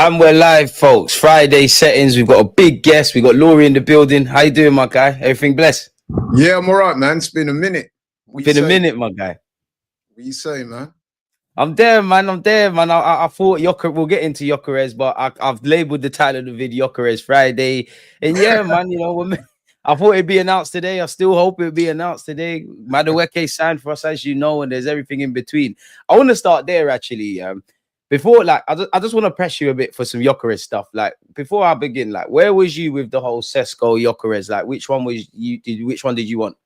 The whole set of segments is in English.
And we're live, folks. Friday settings. We've got a big guest. We've got Laurie in the building. How you doing, my guy? Everything blessed? Yeah, I'm all right, man. It's been a minute. Been a minute, my guy. What you saying, man? I'm there, man. I thought we'll get into Gyokeres, but I've labeled the title of the video Gyokeres Friday. And yeah, man, I thought it'd be announced today. I still hope it'll be announced today. Madueke signed for us, as you know, and there's everything in between. I want to start there, actually. Before, I just want to press you a bit for some Gyokeres stuff. Like, before I begin, where was you with the whole Sesko Gyokeres? Like, which one did you want?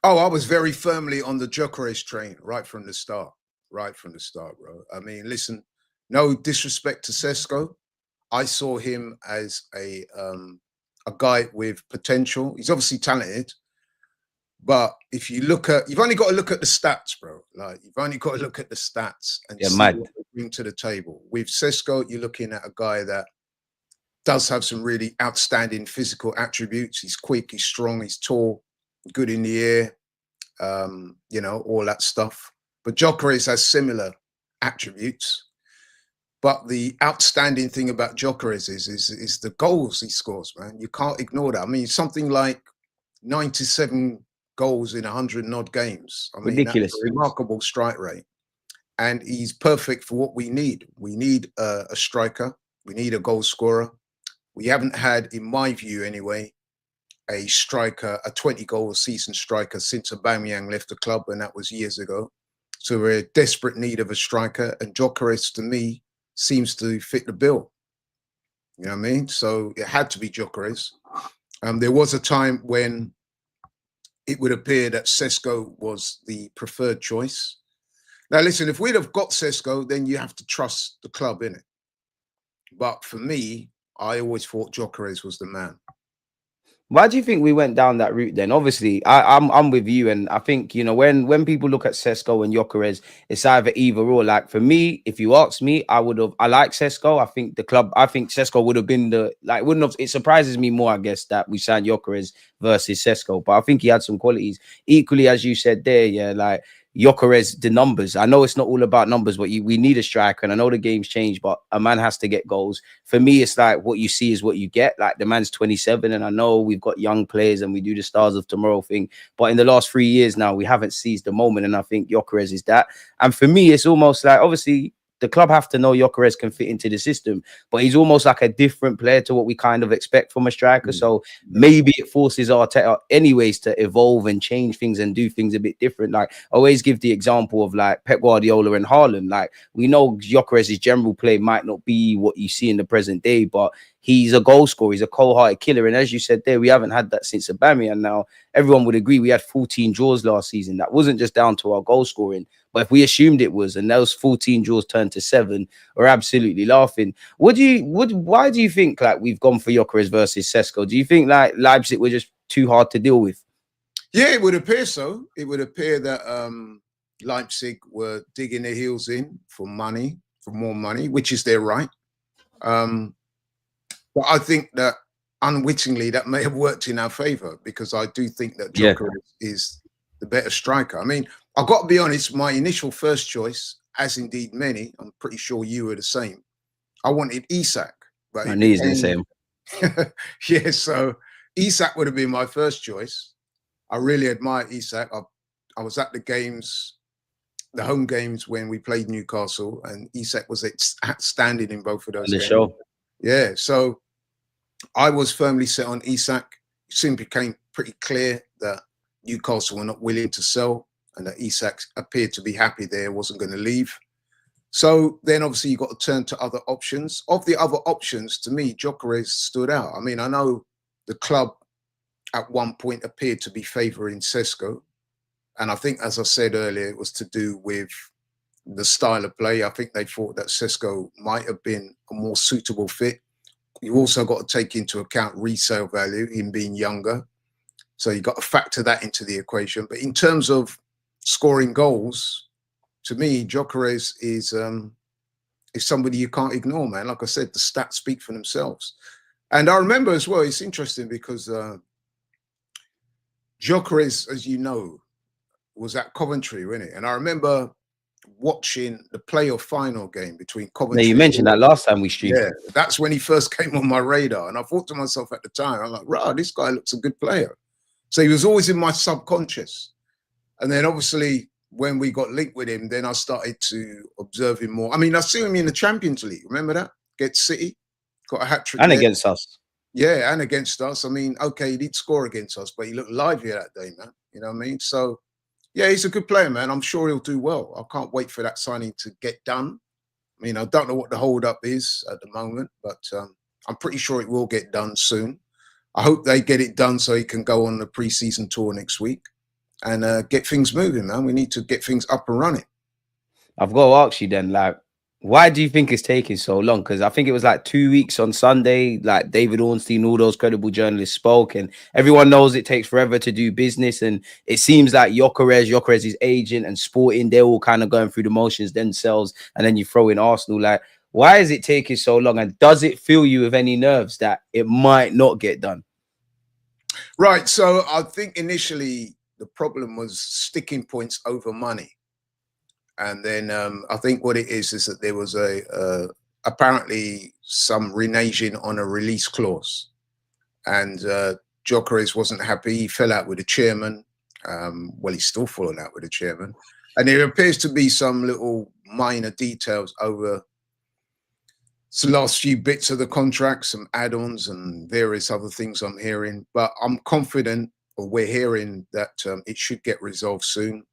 Oh, I was very firmly on the Gyokeres train right from the start. Right from the start, bro. I mean, listen, no disrespect to Sesko. I saw him as a guy with potential. He's obviously talented. But if you look at, you've only got to look at the stats, bro. Like, you've only got to look at the stats and see what they bring to the table. With Sesko, you're looking at a guy that does have some really outstanding physical attributes. He's quick, he's strong, he's tall, good in the air, all that stuff. But Gyokeres has similar attributes. But the outstanding thing about Gyokeres is the goals he scores, man. You can't ignore that. I mean, something like 97 goals in 100 and odd games. I mean, ridiculous. That's a remarkable strike rate. And he's perfect for what we need. We need a striker. We need a goal scorer. We haven't had, in my view anyway, a striker, a 20-goal season striker since Aubameyang left the club, and that was years ago. So we're in desperate need of a striker, and Gyokeres, to me, seems to fit the bill. You know what I mean? So it had to be Gyokeres. There was a time when it would appear that Sesko was the preferred choice. Now, listen, if we'd have got Sesko, then you have to trust the club, innit? But for me, I always thought Gyokeres was the man. Why do you think we went down that route then? Obviously, I'm with you, and I think when people look at Sesko and Gyokeres, it's either or. Like, for me, if you ask me, I like Sesko. I think Sesko would have been it surprises me more, I guess, that we signed Gyokeres versus Sesko, but I think he had some qualities. Equally, as you said there, yeah, like Gyokeres, the numbers. I know it's not all about numbers, but we need a striker, and I know the game's changed, but a man has to get goals. For me, it's like what you see is what you get. Like, the man's 27, and I know we've got young players and we do the stars of tomorrow thing, but in the last 3 years now, we haven't seized the moment, and I think Gyokeres is that. And for me, it's almost like, obviously, the club have to know Gyokeres can fit into the system, but he's almost like a different player to what we kind of expect from a striker. So maybe it forces Arteta anyways to evolve and change things and do things a bit different. Like, I always give the example of like Pep Guardiola and Haaland. Like, we know Gyokeres' general play might not be what you see in the present day, but he's a goal scorer. He's a cold-hearted killer. And as you said there, we haven't had that since Aubameyang. Now, everyone would agree we had 14 draws last season. That wasn't just down to our goal scoring. But if we assumed it was, and those 14 draws turned to 7, we're absolutely laughing. Why do you think like we've gone for Gyokeres versus Sesko? Do you think like Leipzig were just too hard to deal with? Yeah, it would appear so. It would appear that Leipzig were digging their heels in for more money, which is their right. But I think that unwittingly that may have worked in our favor, because I do think that Gyokeres is the better striker. I mean, I've got to be honest, my initial first choice, as indeed many, I'm pretty sure you were the same, I wanted Isak. But My knees the same. Yeah, so Isak would have been my first choice. I really admire Isak. I was at the games, the home games when we played Newcastle, and Isak was outstanding in both of those games. Show. Yeah, so I was firmly set on Isak. It soon became pretty clear that Newcastle were not willing to sell, and that Isak appeared to be happy there, wasn't going to leave. So then obviously you got to turn to other options. Of the other options, to me, Gyokeres stood out. I mean, I know the club at one point appeared to be favouring Sesko. And I think, as I said earlier, it was to do with the style of play. I think they thought that Sesko might have been a more suitable fit. You also got to take into account resale value, him being younger. So you got to factor that into the equation. But in terms of scoring goals, to me, Gyokeres is somebody you can't ignore, man. Like I said, the stats speak for themselves. And I remember as well, it's interesting because Gyokeres, as you know, was at Coventry, wasn't it? And I remember watching the playoff final game between Yeah, you Coventry and mentioned that last time we streamed. yeah, that's when he first came on my radar. And I thought to myself at the time, I'm like, right, this guy looks a good player. So he was always in my subconscious. And then obviously when we got linked with him, then I started to observe him more. I mean, I see him in the Champions League. Remember that? Against City, got a hat trick And there. against us. Yeah, and against us. I mean, okay, he did score against us, but he looked lively that day, man. You know what I mean? So, yeah, he's a good player, man. I'm sure he'll do well. I can't wait for that signing to get done. I mean, I don't know what the hold-up is at the moment, but I'm pretty sure it will get done soon. I hope they get it done so he can go on the pre-season tour next week and get things moving, man. We need to get things up and running. I've got to ask you then, like, why do you think it's taking so long? Because I think it was like 2 weeks on Sunday, like David Ornstein, all those credible journalists spoke, and everyone knows it takes forever to do business. And it seems like Gyokeres' agent, and Sporting, they're all kind of going through the motions themselves. And then you throw in Arsenal. Like, why is it taking so long? And does it fill you with any nerves that it might not get done? Right. So I think initially the problem was sticking points over money. And then I think what it is that there was apparently some reneging on a release clause. And Gyokeres wasn't happy. He fell out with the chairman. Well, he's still falling out with the chairman. And there appears to be some little minor details over the last few bits of the contract, some add-ons and various other things I'm hearing. But I'm confident, or we're hearing, that it should get resolved soon.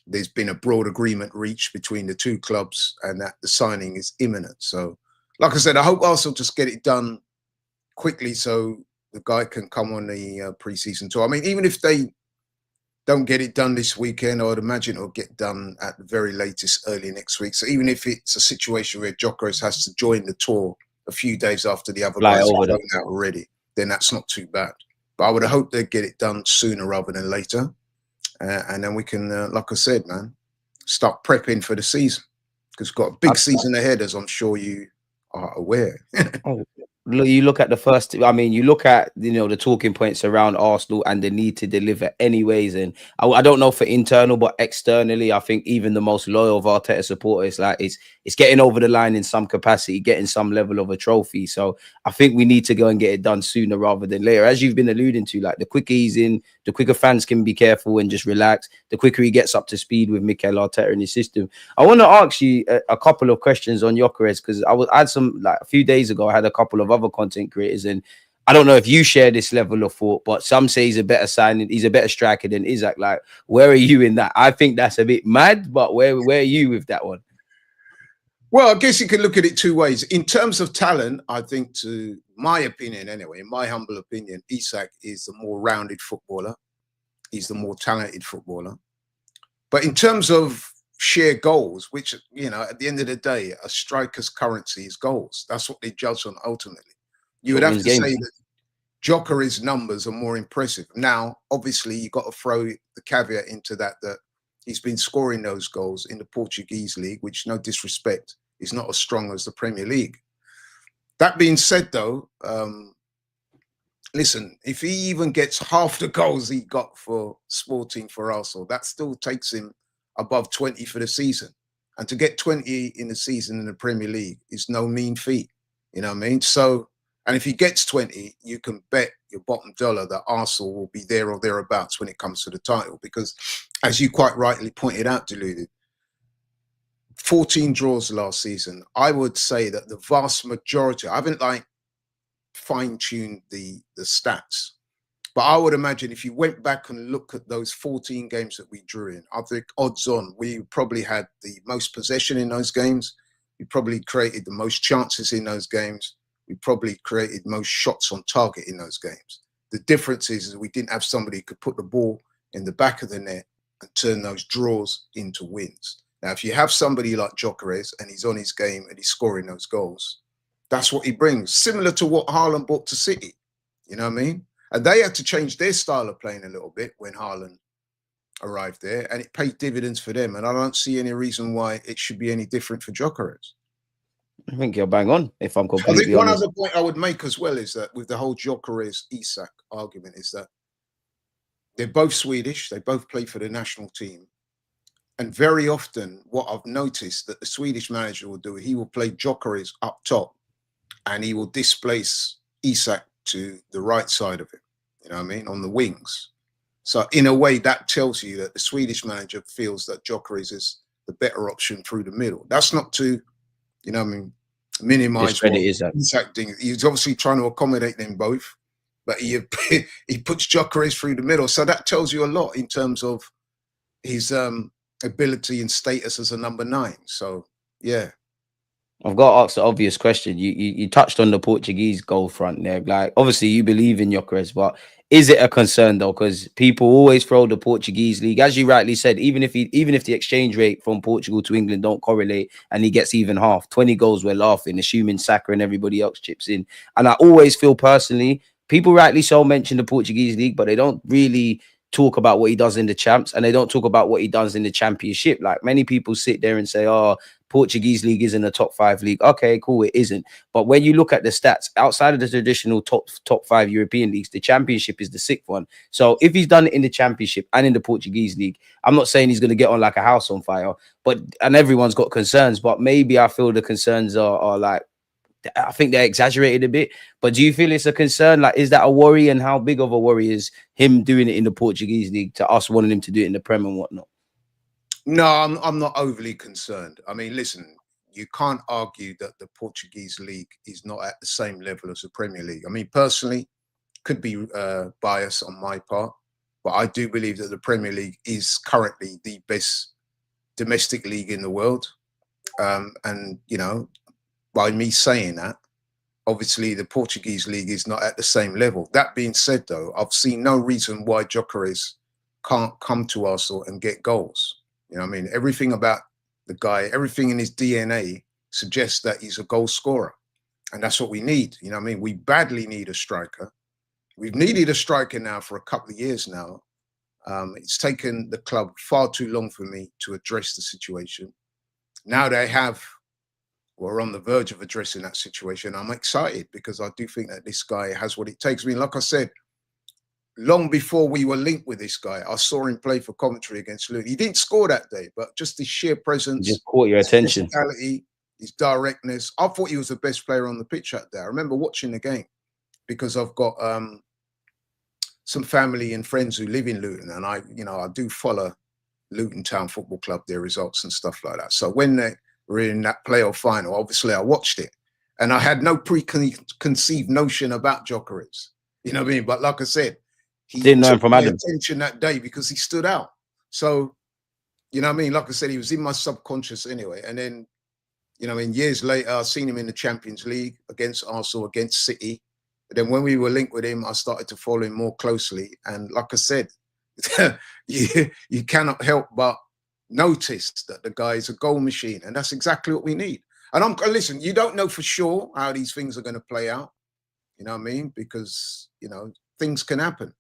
There's been a broad agreement reached between the two clubs and that the signing is imminent. So, like I said, I hope Arsenal just get it done quickly so the guy can come on the pre-season tour. I mean, even if they don't get it done this weekend, I would imagine it'll get done at the very latest early next week. So even if it's a situation where Gyokeres has to join the tour a few days after the other guys have gone out already, then that's not too bad. But I would hope they'd get it done sooner rather than later. And then we can, like I said, man, start prepping for the season. Because we've got a big season ahead, as I'm sure you are aware. Oh, you look at the first. I mean, you look at the talking points around Arsenal and the need to deliver anyways. And I don't know for internal, but externally, I think even the most loyal of Arteta supporters, like it's getting over the line in some capacity, getting some level of a trophy. So I think we need to go and get it done sooner rather than later. As you've been alluding to, like the quicker he's in, the quicker fans can be careful and just relax. The quicker he gets up to speed with Mikel Arteta and his system. I want to ask you a couple of questions on Gyokeres, because I had some, like a few days ago, I had a couple of other content creators, and I don't know if you share this level of thought, but some say he's a better signing, he's a better striker than Isak. Like, where are you in that? I think that's a bit mad, but where are you with that one? Well, I guess you can look at it two ways. In terms of talent, I think, to my opinion anyway, in my humble opinion, Isak is the more rounded footballer. He's the more talented footballer. But in terms of sheer goals, which, at the end of the day, a striker's currency is goals. That's what they judge on ultimately. You would have to say that Gyokeres' numbers are more impressive. Now, obviously, you've got to throw the caveat into that he's been scoring those goals in the Portuguese league, which, no disrespect, is not as strong as the Premier League. That being said, though, listen, if he even gets half the goals he got for Sporting for Arsenal, that still takes him above 20 for the season. And to get 20 in the season in the Premier League is no mean feat. You know what I mean? So, and if he gets 20, you can bet your bottom dollar that Arsenal will be there or thereabouts when it comes to the title. Because, as you quite rightly pointed out, Deluded, 14 draws last season. I would say that the vast majority, I haven't fine-tuned the stats, but I would imagine if you went back and look at those 14 games that we drew in, I think odds on we probably had the most possession in those games. We probably created the most chances in those games. We probably created most shots on target in those games. The difference is we didn't have somebody who could put the ball in the back of the net and turn those draws into wins. Now, if you have somebody like Gyokeres and he's on his game and he's scoring those goals, that's what he brings. Similar to what Haaland brought to City. You know what I mean? And they had to change their style of playing a little bit when Haaland arrived there, and it paid dividends for them. And I don't see any reason why it should be any different for Gyokeres. I think you're bang on, if I'm completely I think one honest. other point I would make as well is that with the whole Gyokeres Isak argument is that they're both Swedish. They both play for the national team. And very often, what I've noticed that the Swedish manager will do, he will play Gyokeres up top, and he will displace Isak to the right side of him. You know what I mean? On the wings. So in a way, that tells you that the Swedish manager feels that Gyokeres is the better option through the middle. That's not to, you know what I mean, minimize Discredit what Isak. Isak doing. He's obviously trying to accommodate them both, but he he puts Gyokeres through the middle. So that tells you a lot in terms of his ability and status as a number 9. So yeah. I've got to ask the obvious question. You touched on the Portuguese goal front there. Like, obviously, you believe in Gyökeres, but is it a concern though? Because people always throw the Portuguese league, as you rightly said. Even if the exchange rate from Portugal to England don't correlate, and he gets even half 20 goals, we're laughing, assuming Saka and everybody else chips in. And I always feel personally, people rightly so mention the Portuguese league, but they don't really talk about what he does in the champs, and they don't talk about what he does in the championship. Like, many people sit there and say, "Oh, Portuguese league isn't a top 5 league." Okay, cool, it isn't. But when you look at the stats outside of the traditional top 5 European leagues, the championship is the 6th one. So if he's done it in the championship and in the Portuguese league, I'm not saying he's going to get on like a house on fire, but and everyone's got concerns, but maybe I feel the concerns are like, I think they're exaggerated a bit. But do you feel it's a concern? Like, is that a worry? And how big of a worry is him doing it in the Portuguese league to us wanting him to do it in the Prem and whatnot? No, I'm not overly concerned. I mean, listen, you can't argue that the Portuguese league is not at the same level as the Premier League. I mean, personally, could be bias on my part, but I do believe that the Premier League is currently the best domestic league in the world. And, you know, by me saying that, obviously the Portuguese league is not at the same level. That being said, though, I've seen no reason why Gyökeres can't come to Arsenal and get goals. You know what I mean? Everything about the guy, everything in his DNA suggests that he's a goal scorer. And that's what we need. You know what I mean? We badly need a striker. We've needed a striker now for a couple of years now. It's taken the club far too long for me to address the situation. Now we're on the verge of addressing that situation. I'm excited because I do think that this guy has what it takes. I mean, like I said, long before we were linked with this guy, I saw him play for Coventry against Luton. He didn't score that day, but just his sheer presence, Just caught your his attention. physicality, his directness. I thought he was the best player on the pitch that day. I remember watching the game because I've got some family and friends who live in Luton, and I do follow Luton Town Football Club, their results and stuff like that. So when they were in that playoff final, obviously I watched it, and I had no preconceived notion about Gyökeres. You know what I mean? But like I said, he Didn't know him took from my Adam. attention that day because he stood out. So, you know what I mean? Like I said, he was in my subconscious anyway. And then, you know, years later, I've seen him in the Champions League against Arsenal, against City. But then when we were linked with him, I started to follow him more closely. And like I said, you cannot help but notice that the guy is a goal machine. And that's exactly what we need. And listen, you don't know for sure how these things are going to play out. You know what I mean? Because, you know, things can happen.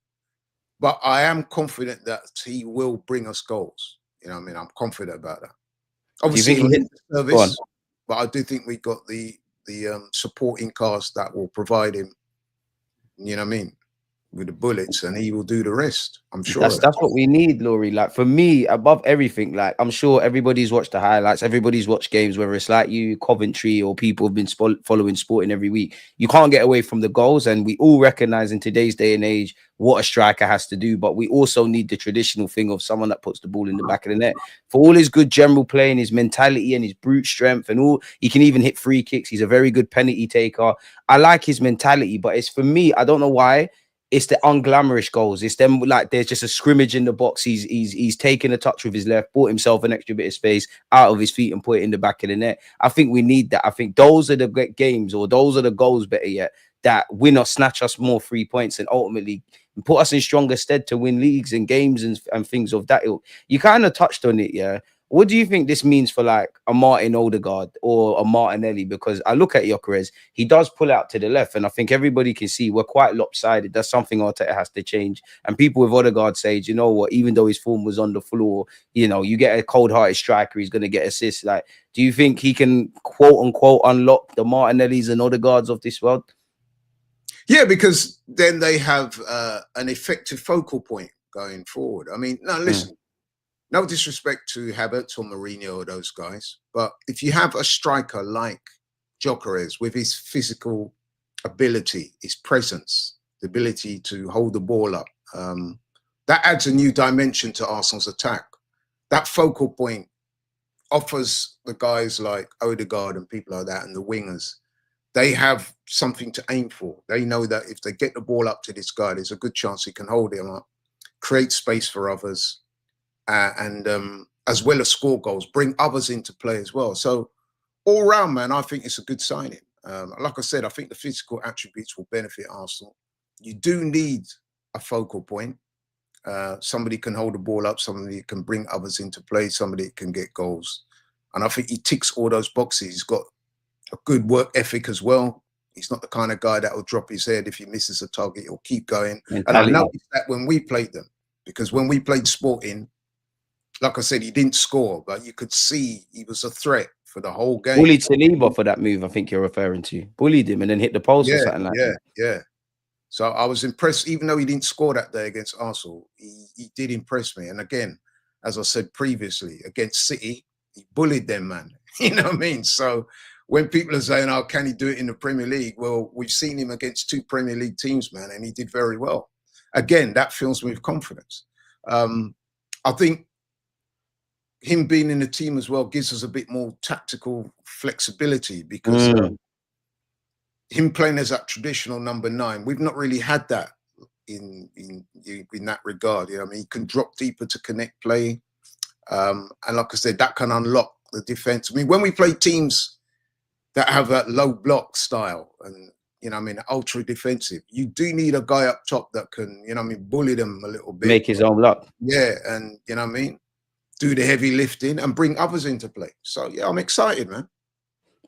But I am confident that he will bring us goals. You know what I mean? I'm confident about that. Obviously, Do you think he hit? Go on. service, but I do think we got the supporting cast that will provide him, you know what I mean, with the bullets, and he will do the rest. I'm sure of that. That's what we need, Laurie. Like, for me, above everything, like, I'm sure everybody's watched the highlights, everybody's watched games, whether it's like you, Coventry, or people have been following Sporting every week. You can't get away from the goals, and we all recognize in today's day and age what a striker has to do. But we also need the traditional thing of someone that puts the ball in the back of the net. For all his good general play and his mentality and his brute strength and all, he can even hit free kicks. He's a very good penalty taker. I like his mentality, but it's, for me, I don't know why, it's the unglamorous goals. It's them, like, there's just a scrimmage in the box. He's taken a touch with his left, bought himself an extra bit of space out of his feet and put it in the back of the net. I think we need that. I think those are the games, or those are the goals, better yet, that win or snatch us more 3 points and ultimately put us in stronger stead to win leagues and games and things of that ilk. You kind of touched on it, yeah. What do you think this means for like a Martin Odegaard or a Martinelli? Because I look at Gyökeres, he does pull out to the left, and I think everybody can see we're quite lopsided. That's something Arteta has to change. And people with Odegaard say, you know what, even though his form was on the floor, you know, you get a cold-hearted striker, he's going to get assists. Like, do you think he can, quote unquote, unlock the Martinellis and Odegaards of this world? Yeah, because then they have an effective focal point going forward. I mean, now listen, no disrespect to Havertz or Mourinho or those guys, but if you have a striker like Gyokeres with his physical ability, his presence, the ability to hold the ball up, that adds a new dimension to Arsenal's attack. That focal point offers the guys like Odegaard and people like that and the wingers, they have something to aim for. They know that if they get the ball up to this guy, there's a good chance he can hold him up, create space for others, and as well as score goals, bring others into play as well. So all round, man, I think it's a good signing. Like I said, I think the physical attributes will benefit Arsenal. You do need a focal point. Somebody can hold the ball up, somebody can bring others into play, somebody can get goals. And I think he ticks all those boxes. He's got a good work ethic as well. He's not the kind of guy that will drop his head if he misses a target. He'll keep going. And I noticed that when we played them, because when we played Sporting, like I said, he didn't score, but you could see he was a threat for the whole game. Bullied Saliba for that move, I think you're referring to. Bullied him and then hit the post or something like that. Yeah. So I was impressed, even though he didn't score that day against Arsenal, he did impress me. And again, as I said previously, against City, he bullied them, man. You know what I mean? So when people are saying, oh, can he do it in the Premier League? Well, we've seen him against 2 Premier League teams, man, and he did very well. Again, that fills me with confidence. I think him being in the team as well gives us a bit more tactical flexibility because him playing as that traditional number 9, we've not really had that in that regard. You know, I mean, he can drop deeper to connect play, and like I said, that can unlock the defense. I mean, when we play teams that have that low block style and, you know, I mean, ultra defensive, you do need a guy up top that can, you know, I mean, bully them a little bit, make his own luck. Yeah, and you know what I mean, do the heavy lifting and bring others into play. So yeah, I'm excited, man.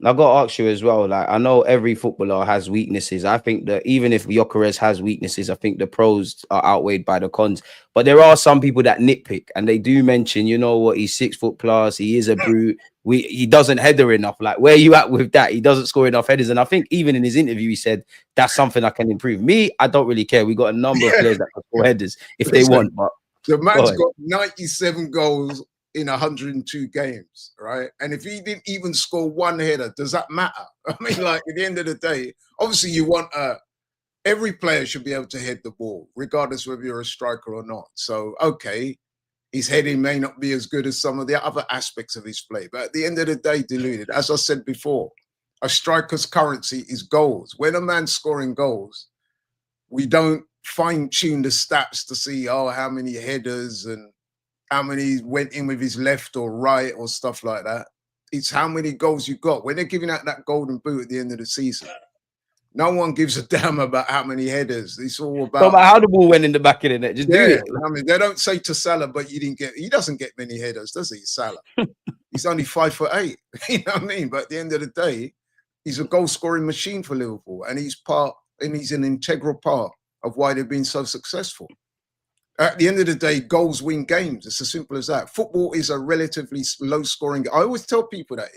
I got to ask you as well, like, I know every footballer has weaknesses. I think that even if Gyokeres has weaknesses, I think the pros are outweighed by the cons. But there are some people that nitpick and they do mention, you know what, he's 6 foot plus, he is a brute, he doesn't header enough. Like, where are you at with that? He doesn't score enough headers. And I think even in his interview, he said, that's something I can improve. Me, I don't really care. We got a number of players that can score headers if they want. But the man's got 97 goals in 102 games, right? And if he didn't even score 1 header, does that matter? I mean, like, at the end of the day, obviously you want every player should be able to head the ball, regardless whether you're a striker or not. So, okay, his heading may not be as good as some of the other aspects of his play, but at the end of the day, deluded. As I said before, a striker's currency is goals. When a man's scoring goals, we don't fine-tune the stats to see, oh, how many headers and how many went in with his left or right or stuff like that. It's how many goals you got. When they're giving out that golden boot at the end of the season, no one gives a damn about how many headers. It's all about how the ball went in the back of the net. Just do it. I mean, they don't say to Salah, but he doesn't get many headers, does he, Salah? He's only 5'8". You know what I mean? But at the end of the day, he's a goal-scoring machine for Liverpool, and he's an integral part of why they've been so successful. At the end of the day, goals win games. It's as simple as that. Football is a relatively low-scoring. I always tell people that,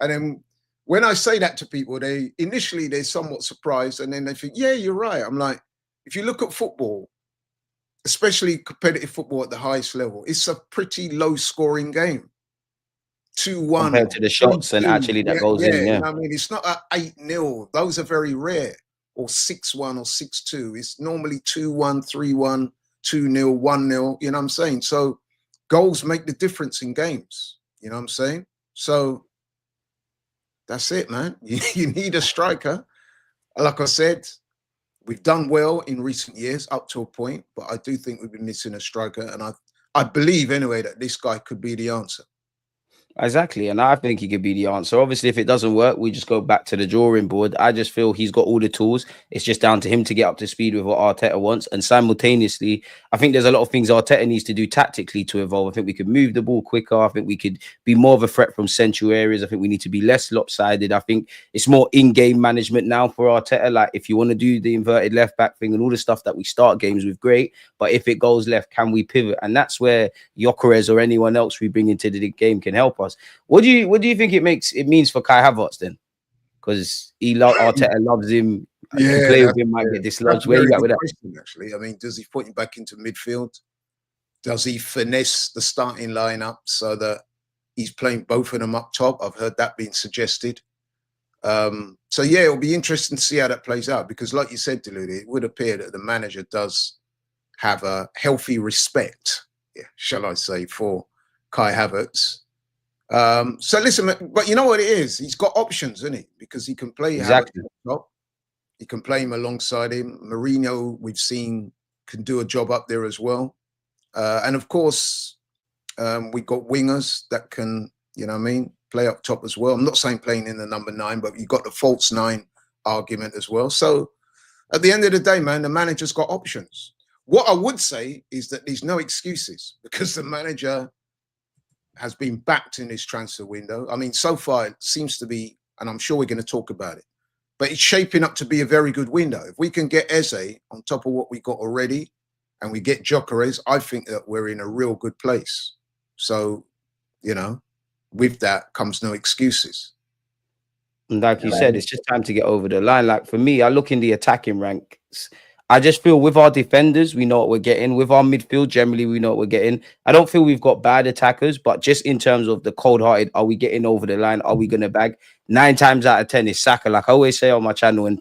and then when I say that to people, they're somewhat surprised, and then they think, "Yeah, you're right." I'm like, if you look at football, especially competitive football at the highest level, it's a pretty low-scoring game. 2-1 compared to the shots and actually that goes in. Yeah, you know what I mean, it's not a 8-0. Those are very rare, or 6-1 or 6-2. It's normally 2-1, 3-1. 2-0, 1-0, you know what I'm saying? So goals make the difference in games, you know what I'm saying? So that's it, man. You need a striker. Like I said, we've done well in recent years up to a point, but I do think we've been missing a striker. And I believe anyway that this guy could be the answer. Exactly, and I think he could be the answer. Obviously, if it doesn't work, we just go back to the drawing board. I just feel he's got all the tools. It's just down to him to get up to speed with what Arteta wants. And simultaneously, I think there's a lot of things Arteta needs to do tactically to evolve. I think we could move the ball quicker. I think we could be more of a threat from central areas. I think we need to be less lopsided. I think it's more in-game management now for Arteta. Like, if you want to do the inverted left-back thing and all the stuff that we start games with, great. But if it goes left, can we pivot? And that's where Gyokeres or anyone else we bring into the game can help us. What do you think it means for Kai Havertz then? Because Arteta loves him. Yeah, to play with him might get dislodged. Where you at with that? Actually, I mean, does he put him back into midfield? Does he finesse the starting lineup so that he's playing both of them up top? I've heard that being suggested. So yeah, it'll be interesting to see how that plays out, because like you said, Deludi, it would appear that the manager does have a healthy respect, shall I say, for Kai Havertz. So listen, but you know what it is? He's got options, isn't he? Because he can play Exactly. Havertz up top. He can play him alongside him. Mourinho, we've seen, can do a job up there as well. And of course, we've got wingers that can, you know what I mean, play up top as well. I'm not saying playing in the number 9, but you've got the false 9 argument as well. So at the end of the day, man, the manager's got options. What I would say is that there's no excuses, because the manager has been backed in this transfer window. I mean, so far it seems to be, and I'm sure we're going to talk about it, but it's shaping up to be a very good window. If we can get Eze on top of what we got already, and we get Gyokeres, I think that we're in a real good place. So, you know, with that comes no excuses. And like you said, it's just time to get over the line. Like for me, I look in the attacking ranks. I just feel with our defenders, we know what we're getting. With our midfield, generally, we know what we're getting. I don't feel we've got bad attackers, but just in terms of the cold-hearted, are we getting over the line? Are we going to bag? 9 times out of 10 is Saka. Like I always say on my channel, and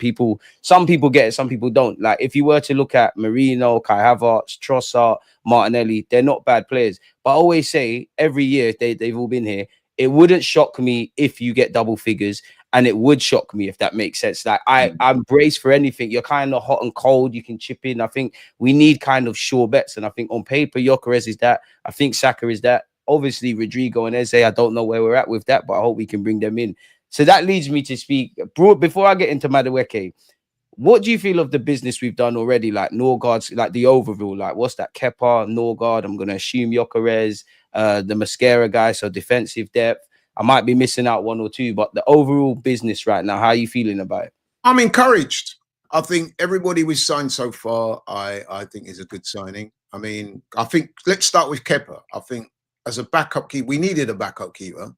some people get it, some people don't. Like if you were to look at Marino, Kai Havertz, Trossard, Martinelli, they're not bad players. But I always say every year they've all been here. It wouldn't shock me if you get double figures. And it would shock me if that makes sense. Like I'm braced for anything. You're kind of hot and cold. You can chip in. I think we need kind of sure bets. And I think on paper, Gyokeres is that. I think Saka is that. Obviously, Rodrygo and Eze, I don't know where we're at with that, but I hope we can bring them in. So that leads me to speak. Before I get into Madueke, what do you feel of the business we've done already? Like Norgard's, like the overall, like what's that? Kepa, Norgard, I'm going to assume Gyokeres, the Mascara guy, so defensive depth. I might be missing out 1 or 2, but the overall business right now, how are you feeling about it? I'm encouraged. I think everybody we've signed so far, I think is a good signing. I mean, I think let's start with Kepa. I think as a backup keeper, we needed a backup keeper,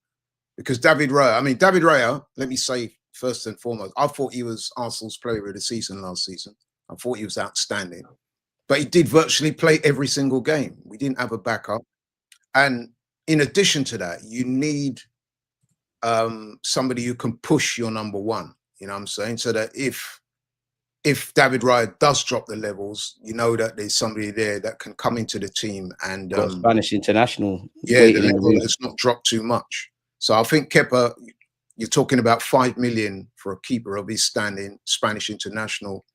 because David Raya, let me say first and foremost, I thought he was Arsenal's player of the season last season. I thought he was outstanding, but he did virtually play every single game. We didn't have a backup. And in addition to that, you need somebody who can push your number 1, you know what I'm saying? So that if David Raya does drop the levels, you know that there's somebody there that can come into the team and got Spanish international. Yeah, the level has not dropped too much. So I think Kepa, you're talking about 5 million for a keeper of his standing, Spanish international,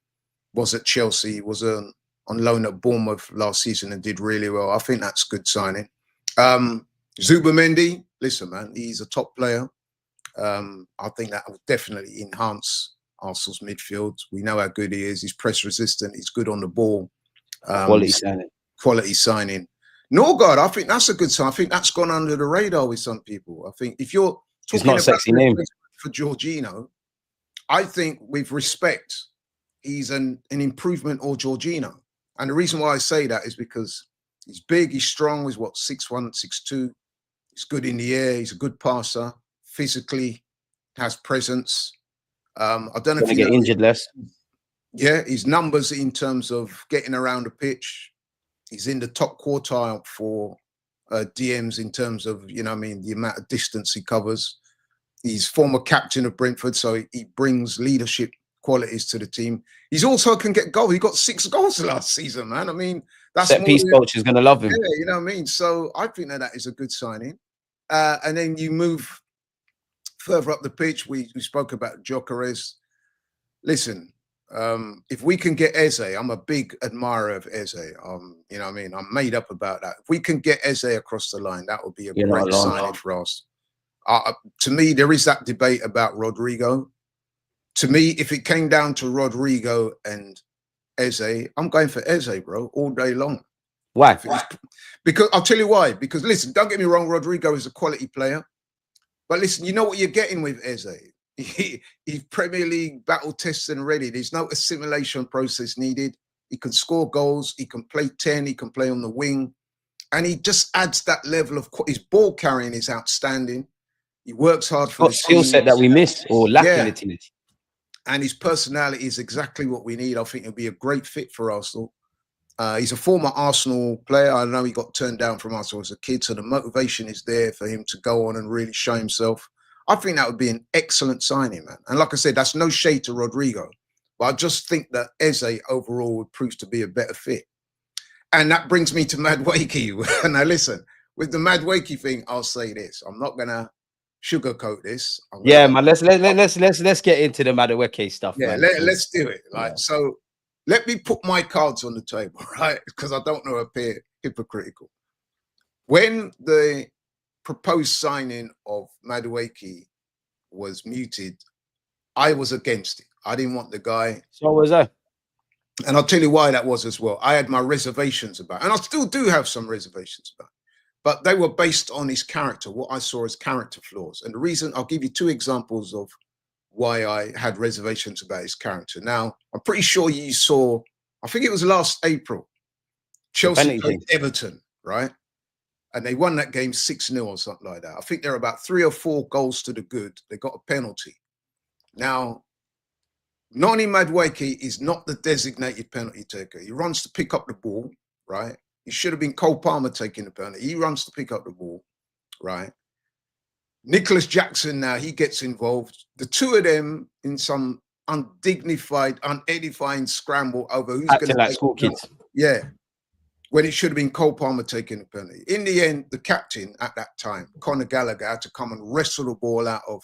was at Chelsea, was on loan at Bournemouth last season and did really well. I think that's good signing. Zubimendi, listen, man, he's a top player. I think that will definitely enhance Arsenal's midfield. We know how good he is. He's press resistant. He's good on the ball. Quality signing. Quality signing. Norgard, I think that's a good sign. I think that's gone under the radar with some people. I think if you're talking about a sexy name for Jorginho, I think with respect, he's an improvement or Jorginho. And the reason why I say that is because he's big, he's strong, he's what, 6'1", 6'2". He's good in the air, he's a good passer, physically has presence. I don't know if you get injured less. Yeah, his numbers in terms of getting around the pitch, he's in the top quartile for DMs in terms of, you know what I mean, the amount of distance he covers. He's former captain of Brentford, so he brings leadership qualities to the team. He's also can get goals. He got 6 goals last season, man. I mean, that's set piece coach is going to love him. Yeah, you know what I mean? So I think that is a good signing. And then you move further up the pitch. We spoke about Gyokeres. Listen, if we can get Eze, I'm a big admirer of Eze. You know what I mean? I'm made up about that. If we can get Eze across the line, that would be a great signing for us. To me, there is that debate about Rodrygo. To me, if it came down to Rodrygo and Eze, I'm going for Eze, bro, all day long. Why? Because I'll tell you why. Because listen, don't get me wrong, Rodrygo is a quality player. But listen, you know what you're getting with Eze. He's Premier League battle tested and ready. There's no assimilation process needed. He can score goals. He can play 10. He can play on the wing. And he just adds that level of his ball carrying is outstanding. He works hard for the skill set that we missed or lack in the team. And his personality is exactly what we need. I think it'll be a great fit for Arsenal. He's a former Arsenal player. I know he got turned down from Arsenal as a kid, so the motivation is there for him to go on and really show himself. I think that would be an excellent signing, man. And like I said, that's no shade to Rodrygo, but I just think that Eze overall would prove to be a better fit. And that brings me to Madueke. Now listen, with the Madueke thing, I'll say this: I'm not gonna sugarcoat this. Yeah, man. Let's get into the Madueke stuff, yeah, man. let's do it. Like, yeah. So let me put my cards on the table, right? Because I don't want to appear hypocritical. When the proposed signing of Madueke was muted, I was against it. I didn't want the guy. So was I. And I'll tell you why that was as well. I had my reservations about, and I still do have some reservations about, but they were based on his character, what I saw as character flaws. And the reason, I'll give you 2 examples of why I had reservations about his character. Now, I'm pretty sure you saw, I think it was last April, Chelsea played Everton, right? And they won that game 6-0 or something like that. I think they're about 3 or 4 goals to the good. They got a penalty. Now, Noni Madueke is not the designated penalty taker. He runs to pick up the ball, right? He should have been Cole Palmer taking the penalty. He runs to pick up the ball, right? Nicholas Jackson now, he gets involved. The 2 of them in some undignified, unedifying scramble over who's going to like school kids. Yeah. When it should have been Cole Palmer taking the penalty. In the end, the captain at that time, Conor Gallagher, had to come and wrestle the ball out of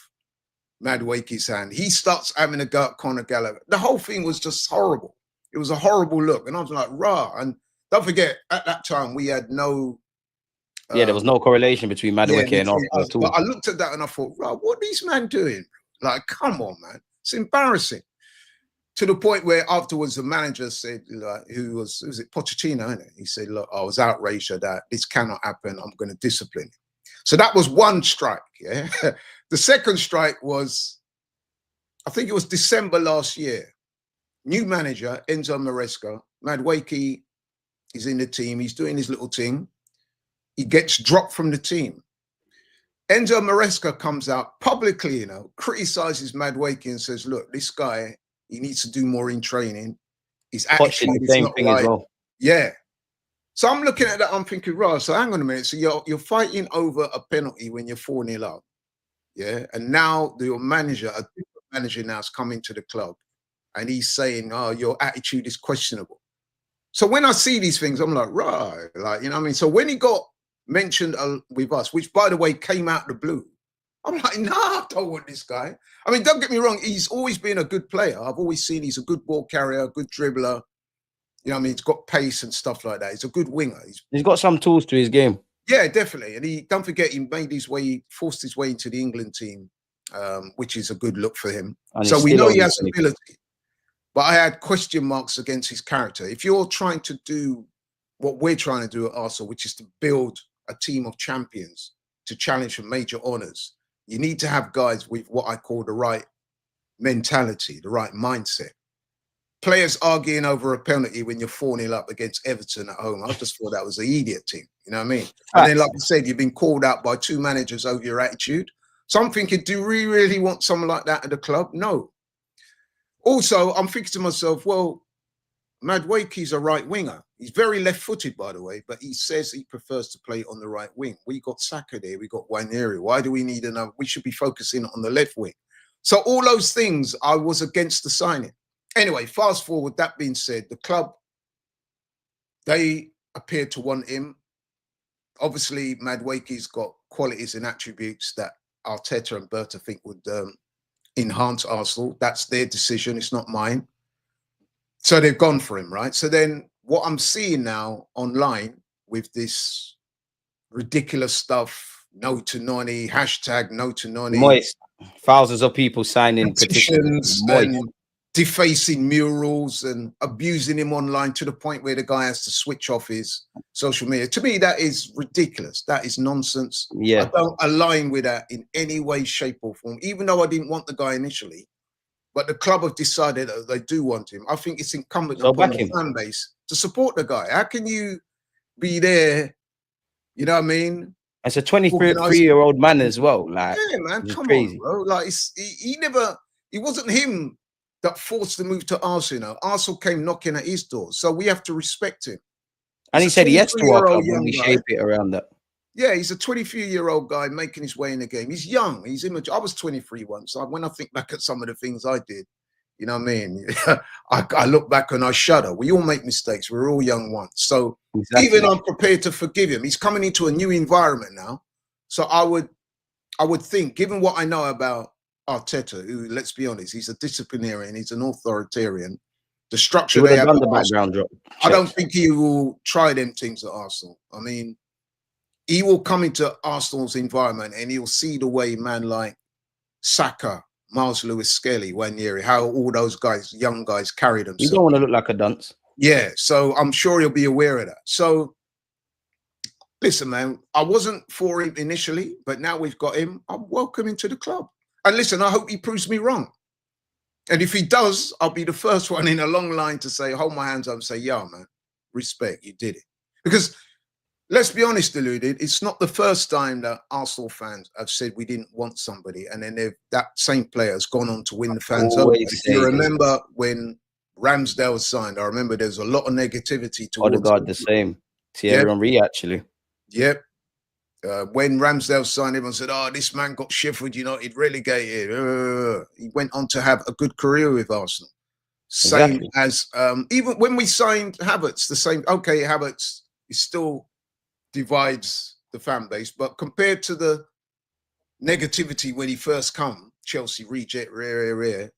Madueke's hand. He starts having a go at Conor Gallagher. The whole thing was just horrible. It was a horrible look. And I was like, rah. And don't forget, at that time, we had no... yeah, there was no correlation between Madueke and Arsenal at all. But I looked at that and I thought, rah, what are these men doing? Like, come on, man. It's embarrassing. To the point where afterwards the manager said, like, was it Pochettino, isn't it? He said, look, I was outraged at that. This cannot happen. I'm going to discipline him. So that was one strike, yeah? The second strike was, I think it was December last year. New manager, Enzo Maresca. Madueke is in the team. He's doing his little thing. He gets dropped from the team. Enzo Maresca comes out publicly, criticizes Madueke and says, look, this guy, he needs to do more in training. His attitude is not right. Well. Yeah. So I'm looking at that, I'm thinking, right, so hang on a minute. So you're fighting over a penalty when you're 4-0 up. Yeah. And now your manager, a different manager now has come into the club and he's saying, oh, your attitude is questionable. So when I see these things, I'm like, right, like, you know what I mean? So when he got mentioned with us, which by the way came out of the blue, I'm like, nah, I don't want this guy. I mean, don't get me wrong. He's always been a good player. I've always seen he's a good ball carrier, a good dribbler. You know what I mean? He's got pace and stuff like that. He's a good winger. He's got some tools to his game. Yeah, definitely. And don't forget, he forced his way into the England team, which is a good look for him. And so we know he has ability. But I had question marks against his character. If you're trying to do what we're trying to do at Arsenal, which is to build a team of champions to challenge for major honours, you need to have guys with what I call the right mentality, the right mindset. Players arguing over a penalty when you're 4-0 up against Everton at home, I just thought that was an idiot team. You know what I mean? And then, like I said, you've been called out by 2 managers over your attitude. So I'm thinking, do we really want someone like that at the club? No. Also, I'm thinking to myself, well, Madueke's a right winger. He's very left-footed, by the way, but he says he prefers to play on the right wing. We got Saka there, we got Gy&ouml. Why do we need another? We should be focusing on the left wing. So all those things, I was against the signing. Anyway, fast forward, that being said, the club, they appeared to want him. Obviously, Madueke's got qualities and attributes that Arteta and Berta think would enhance Arsenal. That's their decision. It's not mine. So they've gone for him, right? So then what I'm seeing now online with this ridiculous stuff, no to Noni, hashtag no to Noni. Moist. Thousands of people signing petitions and defacing murals and abusing him online to the point where the guy has to switch off his social media. To me, that is ridiculous. That is nonsense. Yeah. I don't align with that in any way, shape or form, even though I didn't want the guy initially. But the club have decided that they do want him. I think it's incumbent upon the fan base to support the guy. How can you be there? You know what I mean? It's a 23-year-old man as well. Like, yeah, man, come on, bro. Like, he wasn't him that forced the move to Arsenal. Arsenal came knocking at his door. So we have to respect him. And He's he a said yes to our 23-year-old club when young we guy. shape it around that. Yeah, he's a 23-year-old guy making his way in the game. He's young. He's immature. I was 23 once. So when I think back at some of the things I did, you know what I mean? I look back and I shudder. We all make mistakes. We're all young once. So Exactly. even I'm prepared to forgive him. He's coming into a new environment now. So I would think, given what I know about Arteta, who, let's be honest, he's a disciplinarian, he's an authoritarian. The structure He would they have have done at the Arsenal, background drop. I don't think he will try them things at Arsenal. I mean, he will come into Arsenal's environment and he'll see the way man like Saka, Miles Lewis-Skelly, Wanyeri, how all those guys, young guys, carry themselves. You don't want to look like a dunce. Yeah, so I'm sure he'll be aware of that. So listen, man, I wasn't for him initially, but now we've got him. I'm welcome him to the club. And listen, I hope he proves me wrong. And if he does, I'll be the first one in a long line to say, hold my hands up and say, yeah, man, respect, you did it. Because let's be honest, Deluded, it's not the first time that Arsenal fans have said we didn't want somebody, and then that same player has gone on to win the fans over. If you remember when Ramsdale was signed, I remember there was a lot of negativity towards Odegaard the same. Thierry Henry, actually. Yep. When Ramsdale signed, everyone said, oh, this man got Sheffield United relegated. He went on to have a good career with Arsenal. Same as, even when we signed Havertz, the same, okay, Havertz is still divides the fan base, but compared to the negativity when he first come, Chelsea reject,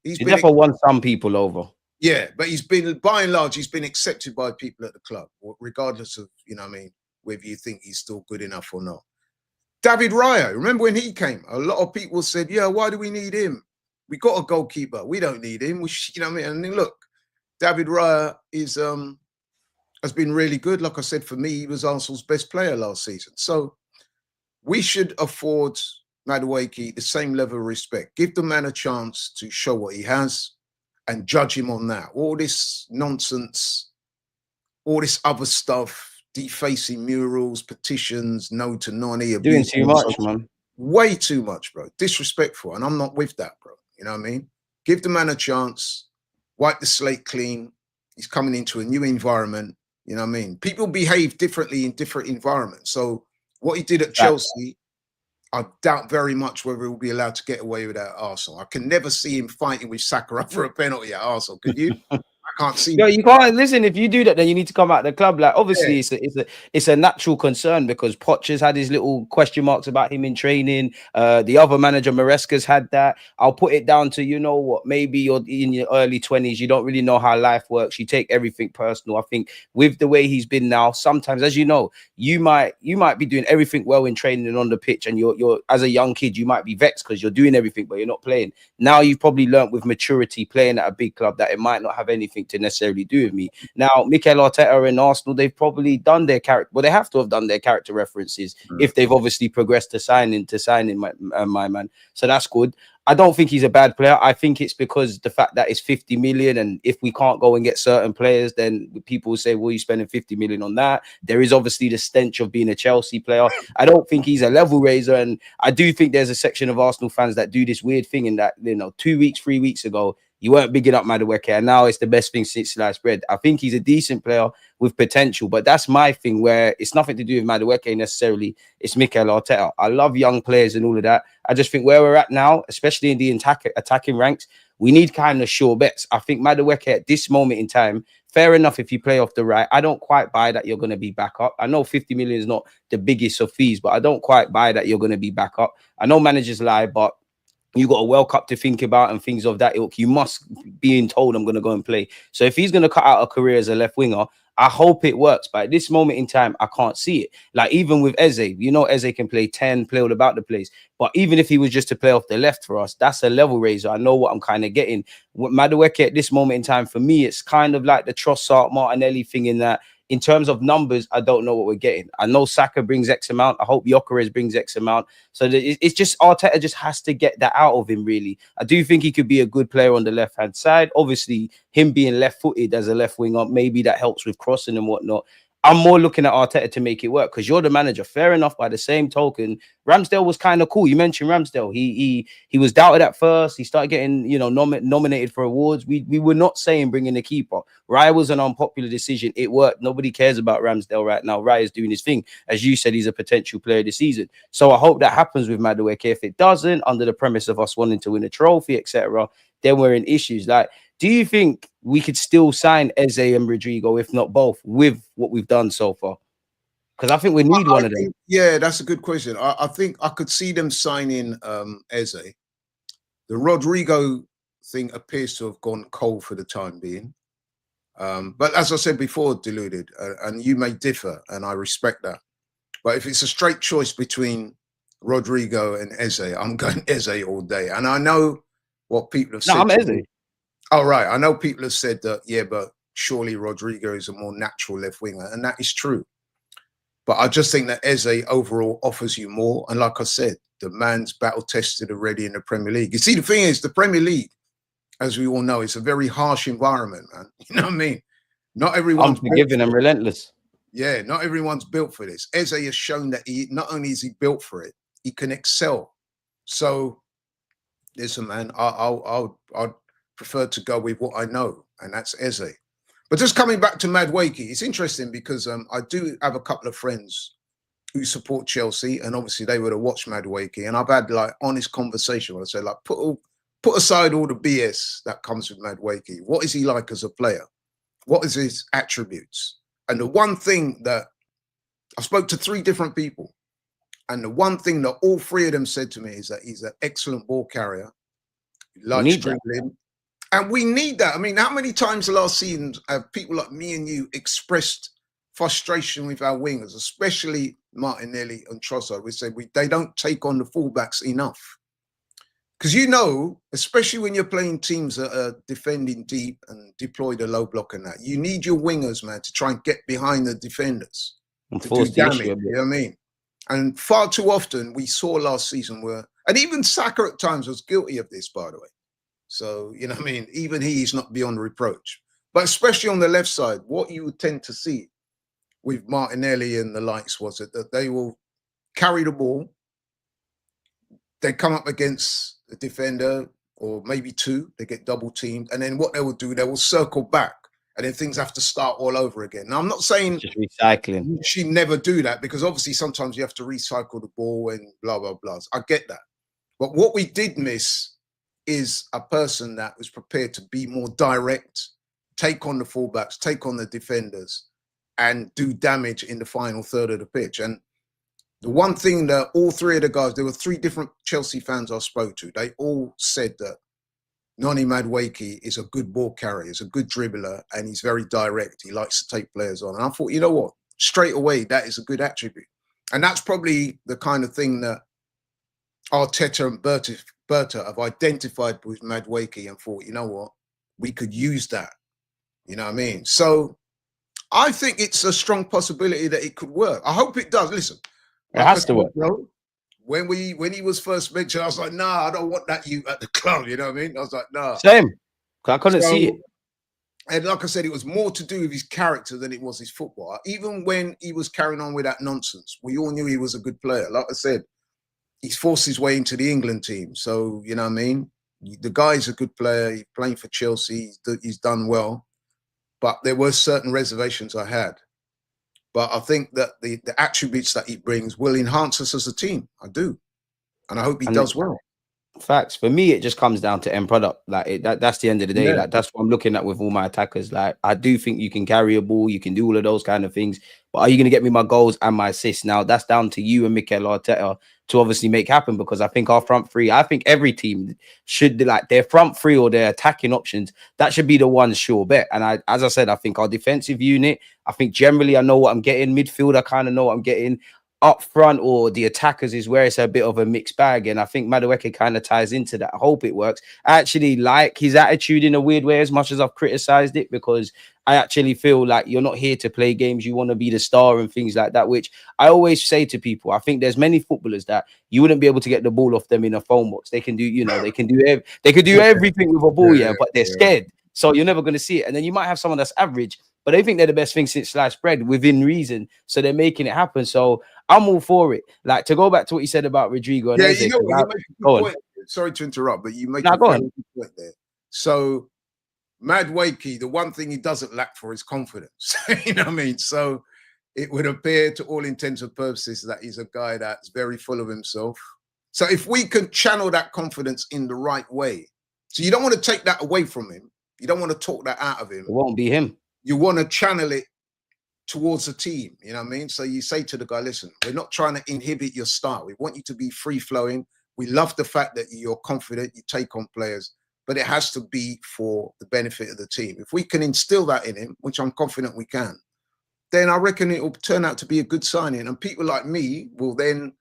he's never won some people over. Yeah, but he's been, by and large, he's been accepted by people at the club, regardless of, you know what I mean, whether you think he's still good enough or not. David Raya, remember when he came? A lot of people said, yeah, why do we need him? We got a goalkeeper. We don't need him. You know what I mean? And look, David Raya is has been really good. Like I said, for me, he was Arsenal's best player last season. So we should afford Madueke the same level of respect. Give the man a chance to show what he has and judge him on that. All this nonsense, all this other stuff, defacing murals, petitions, no to nonny, doing too much, man. Way too much, bro. Disrespectful. And I'm not with that, bro. You know what I mean? Give the man a chance, wipe the slate clean. He's coming into a new environment. You know what I mean? People behave differently in different environments. So what he did at Chelsea, I doubt very much whether he'll be allowed to get away with that at Arsenal. I can never see him fighting with Saka for a penalty at Arsenal. Could you? I can't see. No, you can't. Listen, if you do that, then you need to come out of the club. Like, obviously, it's a natural concern because Poch has had his little question marks about him in training. The other manager, Maresca's had that. I'll put it down to, you know what, maybe you're in your early 20s. You don't really know how life works. You take everything personal. I think with the way he's been now, sometimes, as you know, you might be doing everything well in training and on the pitch, and you're as a young kid, you might be vexed because you're doing everything, but you're not playing. Now you've probably learnt with maturity playing at a big club that it might not have anything to necessarily do with me. Now, Mikel Arteta and Arsenal, they've probably done their character. Well, they have to have done their character references if they've obviously progressed to signing my man. So that's good. I don't think he's a bad player. I think it's because the fact that it's 50 million, and if we can't go and get certain players, then people will say, well, you're spending 50 million on that. There is obviously the stench of being a Chelsea player. I don't think he's a level raiser, and I do think there's a section of Arsenal fans that do this weird thing in that, you know, 2 weeks, 3 weeks ago, you weren't bigging up Madueke, and now it's the best thing since sliced bread. I think he's a decent player with potential, but that's my thing, where it's nothing to do with Madueke necessarily. It's Mikel Arteta. I love young players and all of that. I just think where we're at now, especially in the attacking ranks, we need kind of sure bets. I think Madueke at this moment in time, fair enough if you play off the right. I don't quite buy that you're going to be back up. I know 50 million is not the biggest of fees, but I don't quite buy that you're going to be back up. I know managers lie, but you got a World Cup to think about and things of that ilk. You must being told I'm going to go and play. So if he's going to cut out a career as a left winger, I hope it works. But at this moment in time, I can't see it. Like even with Eze, you know, Eze can play 10, play all about the place. But even if he was just to play off the left for us, that's a level raiser. I know what I'm kind of getting. With Madueke at this moment in time, for me, it's kind of like the Trossard, Martinelli thing in that. In terms of numbers, I don't know what we're getting. I know Saka brings X amount. I hope Gyokeres brings X amount. So it's just Arteta just has to get that out of him, really. I do think he could be a good player on the left-hand side. Obviously, him being left-footed as a left winger, maybe that helps with crossing and whatnot. I'm more looking at Arteta to make it work because you're the manager. Fair enough. By the same token, Ramsdale was kind of cool. You mentioned Ramsdale. He was doubted at first. He started getting nominated for awards. We were not saying bringing the keeper. Raya was an unpopular decision. It worked. Nobody cares about Ramsdale right now. Raya's doing his thing. As you said, he's a potential player this season. So I hope that happens with Madueke. If it doesn't, under the premise of us wanting to win a trophy, etc., then we're in issues. Like, do you think we could still sign Eze and Rodrygo, if not both, with what we've done so far? Because I think we need one of them. Yeah, that's a good question. I think I could see them signing Eze. The Rodrygo thing appears to have gone cold for the time being. But as I said before, Deluded, and you may differ, and I respect that. But if it's a straight choice between Rodrygo and Eze, I'm going Eze all day. And I know what people have said. No, I'm Eze. Oh, right. I know people have said that, yeah, but surely Rodrygo is a more natural left winger. And that is true. But I just think that Eze overall offers you more. And like I said, the man's battle tested already in the Premier League. You see, the thing is, the Premier League, as we all know, is a very harsh environment, man. You know what I mean? Not everyone's unforgiving and relentless. Yeah, not everyone's built for this. Eze has shown that he not only is he built for it, he can excel. So, listen, man, I'd prefer to go with what I know, and that's Eze. But just coming back to Madueke, it's interesting because I do have a couple of friends who support Chelsea, and obviously they would have watched Madueke, and I've had like honest conversation where I say, like, put aside all the BS that comes with Madueke. What is he like as a player? What is his attributes? And the one thing that I spoke to 3 different people, and the one thing that all 3 of them said to me is that he's an excellent ball carrier. He likes dribbling. And we need that. I mean, how many times last season have people like me and you expressed frustration with our wingers, especially Martinelli and Trossard? We said they don't take on the fullbacks enough. Because especially when you're playing teams that are defending deep and deploy the low block and that, you need your wingers, man, to try and get behind the defenders to do damage. You know what I mean? And far too often we saw last season and even Saka at times was guilty of this, by the way. So, you know what I mean? Even he's not beyond reproach. But especially on the left side, what you would tend to see with Martinelli and the likes was that they will carry the ball. They come up against a defender or maybe 2. They get double teamed. And then what they will do, they will circle back. And then things have to start all over again. Now, I'm not saying just recycling. You should never do that because obviously sometimes you have to recycle the ball and blah, blah, blah. I get that. But what we did miss is a person that was prepared to be more direct, take on the fullbacks, take on the defenders, and do damage in the final third of the pitch. And the one thing that all 3 of the guys, there were 3 different Chelsea fans I spoke to, they all said that Noni Madueke is a good ball carrier, he's a good dribbler, and he's very direct. He likes to take players on. And I thought, you know what? Straight away, that is a good attribute. And that's probably the kind of thing that Arteta and Berta have identified with Madueke and thought, you know what? We could use that. You know what I mean? So I think it's a strong possibility that it could work. I hope it does. Listen, it has to work. When he was first mentioned, I was like, nah, I don't want that you at the club. You know what I mean? I was like, nah. Same. I couldn't see it. And like I said, it was more to do with his character than it was his football. Even when he was carrying on with that nonsense, we all knew he was a good player. Like I said, he's forced his way into the England team. So, you know what I mean? The guy's a good player. He's playing for Chelsea. He's done well. But there were certain reservations I had. But I think that the attributes that he brings will enhance us as a team. I do. And I hope he does well. Facts. For me, it just comes down to end product. Like that's the end of the day. Like that's what I'm looking at with all my attackers. Like I do think you can carry a ball, you can do all of those kind of things. But are you going to get me my goals and my assists? Now that's down to you and Mikel Arteta to obviously make happen, because I think our front 3, I think every team should, like, their front 3 or their attacking options, that should be the one sure bet. And as I said, I think our defensive unit, I think generally I know what I'm getting. Midfield, I kind of know what I'm getting. Up front or the attackers is where it's a bit of a mixed bag. And I think Madueke kind of ties into that. I hope it works. I actually like his attitude in a weird way, as much as I've criticized it, because I actually feel like you're not here to play games. You want to be the star and things like that, which I always say to people. I think there's many footballers that you wouldn't be able to get the ball off them in a phone box. They can do, they can do everything with a ball, but they're scared. So you're never going to see it. And then you might have someone that's average, but they think they're the best thing since sliced bread within reason. So they're making it happen. So I'm all for it. Like, to go back to what you said about Rodrygo and Yeah, Eze, you know what? You make a good go on. point. Sorry to interrupt, but you make Now a go very on. good point there. So Madueke, the one thing he doesn't lack for is confidence. You know what I mean? So it would appear to all intents and purposes that he's a guy that's very full of himself. So if we can channel that confidence in the right way, so you don't want to take that away from him. You don't want to talk that out of him. It won't be him. You want to channel it towards the team. You know what I mean? So you say to the guy, listen, we're not trying to inhibit your style. We want you to be free flowing. We love the fact that you're confident, you take on players, but it has to be for the benefit of the team. If we can instill that in him, which I'm confident we can, then I reckon it will turn out to be a good signing. And people like me will then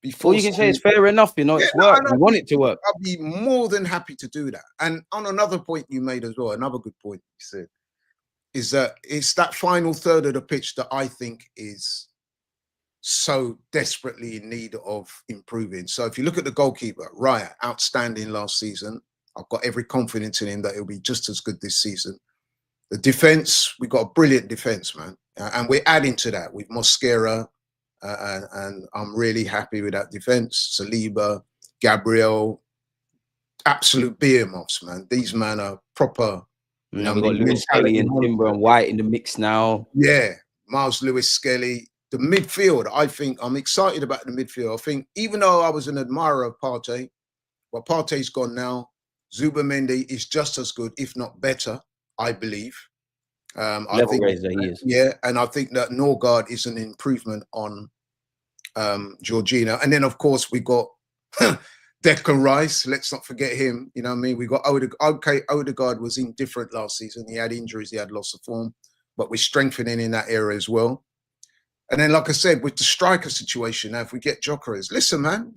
be forced. All you can say is fair enough, you know, it's work. You want it to work. I'll be more than happy to do that. And on another point you made as well, another good point you said, is that it's that final third of the pitch that I think is so desperately in need of improving. So if you look at the goalkeeper, Raya, outstanding last season. I've got every confidence in him that he'll be just as good this season. The defense, we've got a brilliant defense, man. And we're adding to that with Mosquera, and I'm really happy with that defense. Saliba, Gabriel, absolute behemoths, man. These men are proper. You know, we've got Lewis Skelly and Timber and White in the mix now. Yeah, Miles Lewis Skelly. The midfield, I think I'm excited about the midfield. I think even though I was an admirer of Partey, well, Partey's gone now. Zubimendi is just as good, if not better, I believe. I think, raiser, he is. Yeah, and I think that Norgard is an improvement on Jorginho. And then, of course, we got Declan Rice. Let's not forget him. You know what I mean? We got Odegaard. Okay, Odegaard was indifferent last season. He had injuries. He had loss of form. But we're strengthening in that area as well. And then, like I said, with the striker situation, now if we get Gyokeres, listen, man,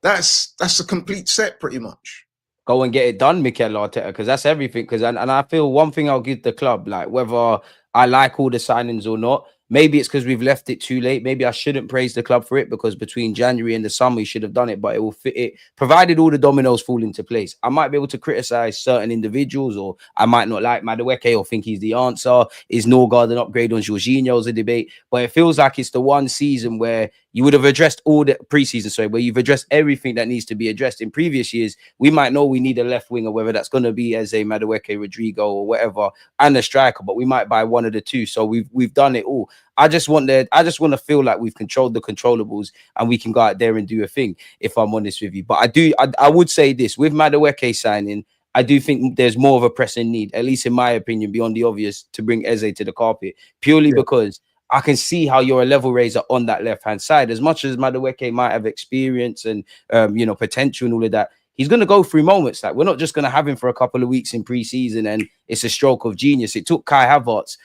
that's a complete set pretty much. Go and get it done, Mikel Arteta, because that's everything. Because and I feel one thing I'll give the club, like whether I like all the signings or not, maybe it's because we've left it too late. Maybe I shouldn't praise the club for it, because between January and the summer, we should have done it, but it will fit it, provided all the dominoes fall into place. I might be able to criticize certain individuals, or I might not like Madueke or think he's the answer. Is Norgard an upgrade on Jorginho's a debate? But it feels like it's the one season where you would have addressed all the preseason, sorry, where you've addressed everything that needs to be addressed. In previous years, we might know we need a left winger, whether that's going to be as a Madueke, Rodrygo, or whatever, and a striker, but we might buy one of the two. So we've done it all. I just want to feel like we've controlled the controllables and we can go out there and do a thing, if I'm honest with you. But I would say this, with Madueke signing, I do think there's more of a pressing need, at least in my opinion, beyond the obvious, to bring Eze to the carpet, purely because I can see how you're a level raiser on that left-hand side. As much as Madueke might have experience and potential and all of that, he's going to go through moments. Like, we're not just going to have him for a couple of weeks in pre-season and it's a stroke of genius. It took Kai Havertz,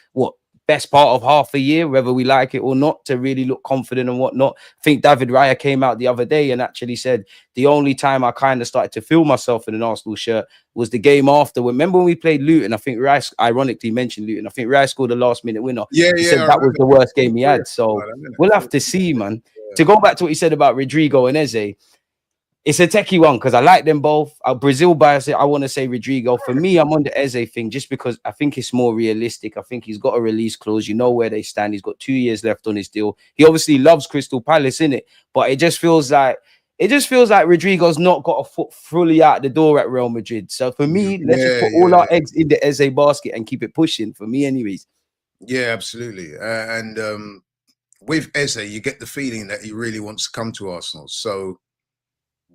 best part of half a year, whether we like it or not, to really look confident and whatnot. I think David Raya came out the other day and actually said the only time I kind of started to feel myself in an Arsenal shirt was the game after. Remember when we played Luton? I think Rice ironically mentioned Luton. I think Rice scored the last minute winner. He said that was the worst game he had. So we'll have to see, man. To go back to what he said about Rodrygo and Eze, it's a techie one because I like them both. Brazil bias, I want to say Rodrygo. For me, I'm on the Eze thing just because I think it's more realistic. I think he's got a release clause. You know where they stand. He's got 2 years left on his deal. He obviously loves Crystal Palace, innit? But it just feels like Rodrygo's not got a foot fully out the door at Real Madrid. So for me, let's just put all our eggs in the Eze basket and keep it pushing. For me, anyways. Yeah, absolutely. And with Eze, you get the feeling that he really wants to come to Arsenal. So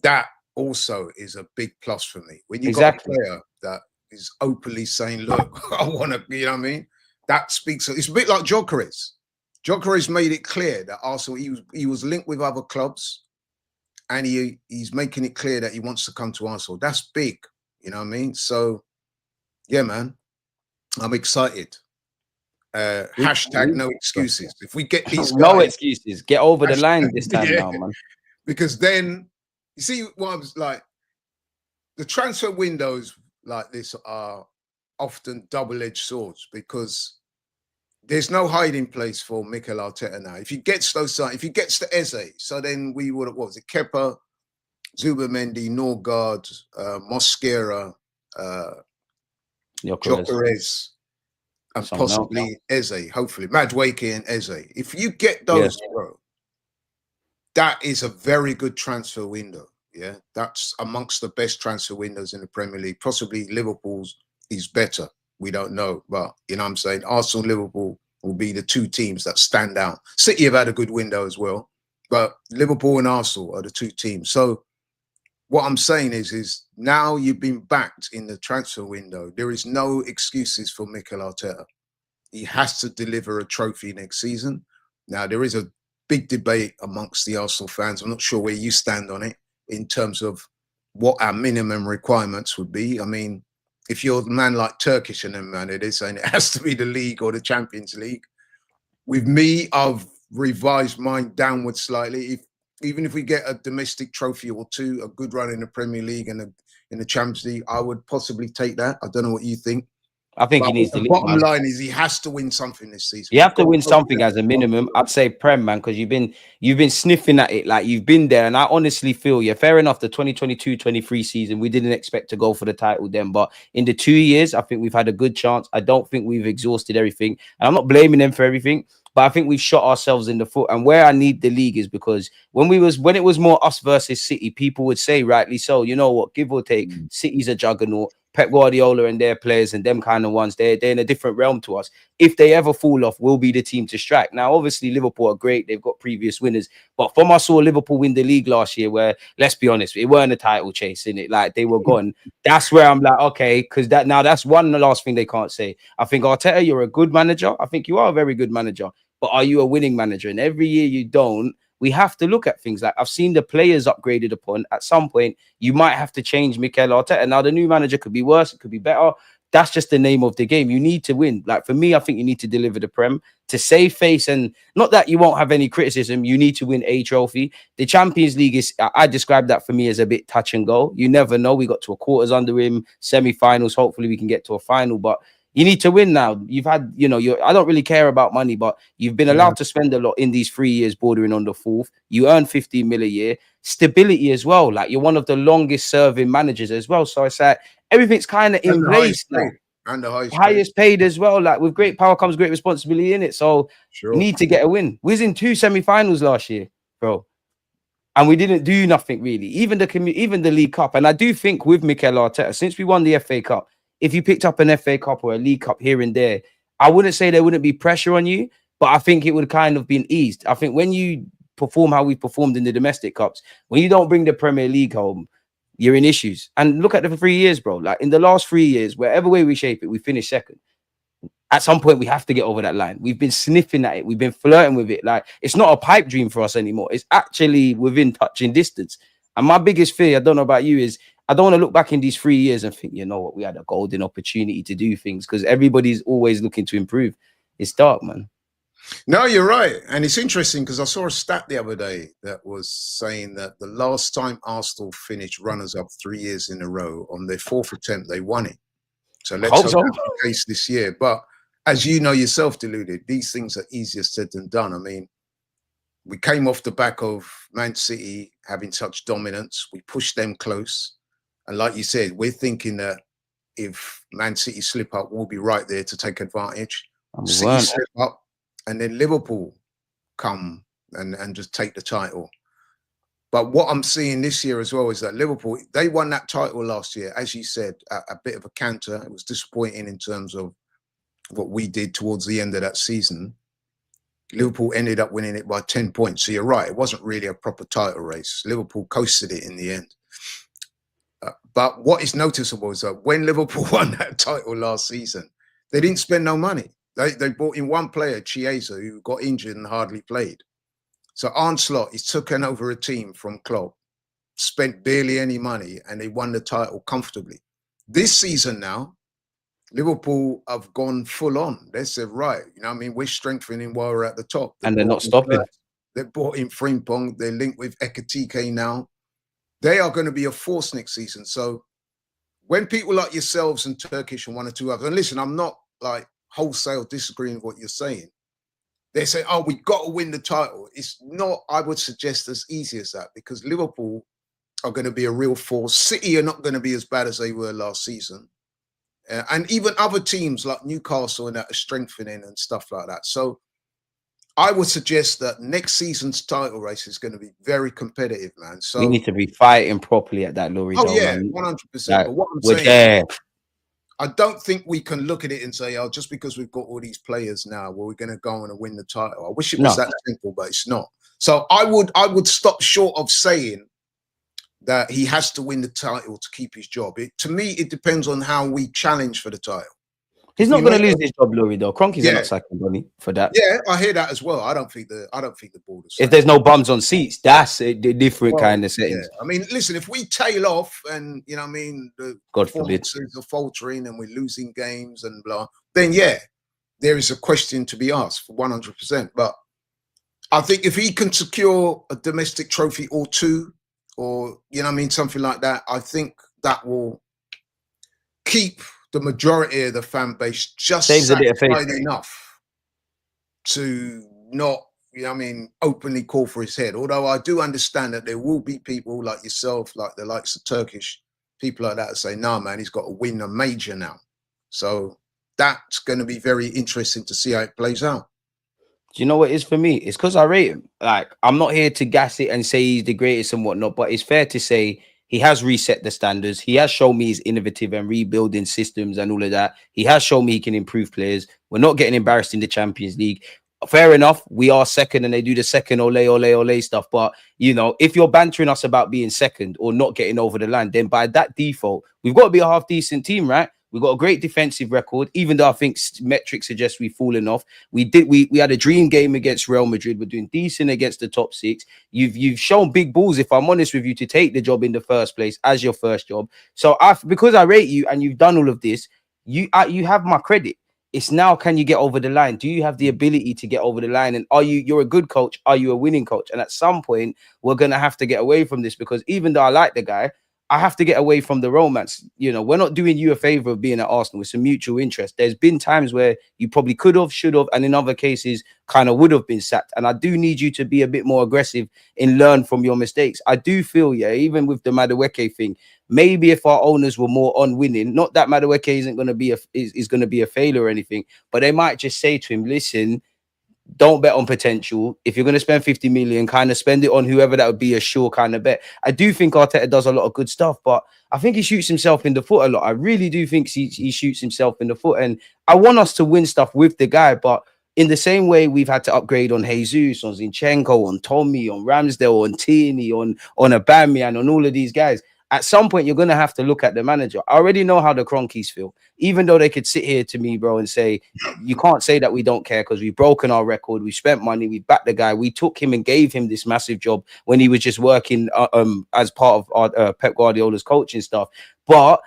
that also is a big plus for me. When you got a player that is openly saying, look, I want to, you know what I mean? That speaks, it's a bit like Gyokeres. Gyokeres made it clear that Arsenal, he was linked with other clubs and he's making it clear that he wants to come to Arsenal. That's big, you know what I mean? So, yeah, man, I'm excited. Hashtag no excuses. If we get these guys, no excuses, get over the line this time now, man. Because then, you see what I was like, the transfer windows like this are often double-edged swords because there's no hiding place for Mikel Arteta now. If he gets if he gets to Eze, so then we would have, what was it, Kepa, Zubimendi, Norgard, Mosquera, Gyokeres. and Someone else. possibly Eze, hopefully. Madueke and Eze. If you get Yeah. those, bro, that is a very good transfer window. Yeah, that's amongst the best transfer windows in the Premier League. Possibly Liverpool's is better. We don't know, but you know what I'm saying? Arsenal, Liverpool will be the two teams that stand out. City have had a good window as well, but Liverpool and Arsenal are the two teams. So what I'm saying is now you've been backed in the transfer window. There is no excuses for Mikel Arteta. He has to deliver a trophy next season. Now, there is a big debate amongst the Arsenal fans. I'm not sure where you stand on it in terms of what our minimum requirements would be. I mean, if you're a man like Turkish and them, man, it is saying it has to be the league or the Champions League. With me, I've revised mine downwards slightly. Even if we get a domestic trophy or two, a good run in the Premier League and in the Champions League, I would possibly take that. I don't know what you think. I think But he needs to the leave, bottom man. line is he has to win something this season. You have to win something as a minimum. I'd say Prem, man, because you've been sniffing at it, like you've been there. And I honestly feel, yeah, fair enough. The 2022-23 season, we didn't expect to go for the title then, but in the 2 years, I think we've had a good chance. I don't think we've exhausted everything, and I'm not blaming them for everything, but I think we've shot ourselves in the foot. And where I need the league is because when it was more us versus City, people would say, rightly so, you know what, give or take, City's a juggernaut. Pep Guardiola and their players and them kind of ones, they're in a different realm to us. If they ever fall off, we'll be the team to strike. Now, obviously, Liverpool are great. They've got previous winners. But from I saw Liverpool win the league last year, where, let's be honest, it weren't a title chase, in it. Like, they were gone. That's where I'm like, okay, because that's one the last thing they can't say. I think, Arteta, you're a good manager. I think you are a very good manager. But are you a winning manager? And every year you don't. We have to look at things like I've seen the players upgraded upon. At some point, you might have to change Mikel Arteta. Now, the new manager could be worse, it could be better. That's just the name of the game. You need to win. Like, for me, I think you need to deliver the Prem to save face, and not that you won't have any criticism. You need to win a trophy. The Champions League is, I describe that for me as a bit touch and go. You never know. We got to a quarters under him, semi-finals. Hopefully, we can get to a final, but you need to win now. You've had, I don't really care about money, but you've been allowed to spend a lot in these 3 years, bordering on the fourth. You earn 15 mil a year. Stability as well. Like, you're one of the longest serving managers as well. So it's like everything's kind of in place. And the highest paid as well. Like, with great power comes great responsibility in it. So you need to get a win. We was in 2 semi-finals last year, bro. And we didn't do nothing really, even the League Cup. And I do think with Mikel Arteta, since we won the FA Cup, if you picked up an FA Cup or a League Cup here and there, I wouldn't say there wouldn't be pressure on you, but I think it would kind of been eased. I think when you perform how we performed in the domestic cups, when you don't bring the Premier League home, you're in issues. And look at the 3 years, bro. Like, in the last 3 years, wherever way we shape it, we finished second. At some point, we have to get over that line. We've been sniffing at it. We've been flirting with it. Like, it's not a pipe dream for us anymore. It's actually within touching distance. And my biggest fear, I don't know about you, is I don't want to look back in these 3 years and think, you know what, we had a golden opportunity to do things, because everybody's always looking to improve. It's dark, man. No, you're right. And it's interesting because I saw a stat the other day that was saying that the last time Arsenal finished runners-up 3 years in a row, on their fourth attempt, they won it. So let's hope that's the case this year. But as you know yourself, Deluded, these things are easier said than done. I mean, we came off the back of Man City having such dominance. We pushed them close. And like you said, we're thinking that if Man City slip up, we'll be right there to take advantage. City slip up, and then Liverpool come and just take the title. But what I'm seeing this year as well is that Liverpool, they won that title last year, as you said, a bit of a canter. It was disappointing in terms of what we did towards the end of that season. Liverpool ended up winning it by 10 points. So you're right, it wasn't really a proper title race. Liverpool coasted it in the end. But what is noticeable is that when Liverpool won that title last season, they didn't spend no money. They brought in one player, Chiesa, who got injured and hardly played. So Arne Slot is taken over a team from Klopp, spent barely any money, and they won the title comfortably. This season now, Liverpool have gone full on. They said, right, we're strengthening while we're at the top. And they're not stopping. They brought in Frimpong. They're linked with Ekitike now. They are going to be a force next season. So when people like yourselves and Turkish and one or two others, and listen, I'm not like wholesale disagreeing with what you're saying. They say, oh, we got to win the title. It's not, I would suggest, as easy as that, because Liverpool are going to be a real force. City are not going to be as bad as they were last season. And even other teams like Newcastle and that are strengthening and stuff like that. So I would suggest that next season's title race is going to be very competitive, man. We So, need to be fighting properly at that, Laurie, oh though, yeah, man. 100%. Like, But what I'm we're saying, there. I don't think we can look at it and say, oh, just because we've got all these players now, well, we're going to go on and win the title. I wish it was No. that simple, but it's not. So I would stop short of saying that he has to win the title to keep his job. To me, it depends on how we challenge for the title. He's not going to lose his job, Laurie, though. Kroenkes are Yeah. not sacking Donny for that. Yeah, I hear that as well. I don't think the board is. If there's no bums on seats, that's a different kind of settings. Yeah. I mean, listen, if we tail off and, you know what I mean, the God forbid, performances are faltering and we're losing games and blah, then yeah, there is a question to be asked for 100%. But I think if he can secure a domestic trophy or two, or, you know what I mean, something like that, I think that will keep the majority of the fan base just satisfied enough to not, you know what I mean, openly call for his head. Although I do understand that there will be people like yourself, like the likes of Turkish people like that, say, nah, man, he's got to win a major now. So that's going to be very interesting to see how it plays out. Do you know what it is for me? It's because I rate him. Like, I'm not here to gas it and say he's the greatest and whatnot, but it's fair to say he has reset the standards. He has shown me he's innovative and rebuilding systems and all of that. He has shown me he can improve players. We're not getting embarrassed in the Champions League. Fair enough. We are second and they do the second ole stuff. But, you know, if you're bantering us about being second or not getting over the line, then by that default, we've got to be a half decent team, right? We've got a great defensive record, even though I think metrics suggest we've fallen off. We had a dream game against Real Madrid. We're doing decent against the top six. You've shown big balls, if I'm honest with you, to take the job in the first place as your first job. So because I rate you and you've done all of this, you have my credit. It's now, can you get over the line? Do you have the ability to get over the line? And you're a good coach? Are you a winning coach? And at some point, we're going to have to get away from this, because even though I like the guy, I have to get away from the romance. You know, we're not doing you a favor of being at Arsenal. It's a mutual interest. There's been times where you probably could have, should have, and in other cases kind of would have been sacked. And I do need you to be a bit more aggressive and learn from your mistakes. I do feel, yeah, even with the Madueke thing, maybe if our owners were more on winning, not that Madueke isn't going to be is going to be a failure or anything, but they might just say to him, listen, don't bet on potential. If you're going to spend 50 million, kind of spend it on whoever that would be a sure kind of bet. I do think Arteta does a lot of good stuff, but I think he shoots himself in the foot a lot. I really do think he shoots himself in the foot. And I want us to win stuff with the guy, but in the same way we've had to upgrade on Jesus, on Zinchenko, on Tommy, on Ramsdale, on Tierney, on Aubameyang, on all of these guys. At some point, you're going to have to look at the manager. I already know how the Kroenkes feel, even though they could sit here to me, bro, and say, you can't say that we don't care because we've broken our record. We spent money. We backed the guy. We took him and gave him this massive job when he was just working as part of our Pep Guardiola's coaching stuff. But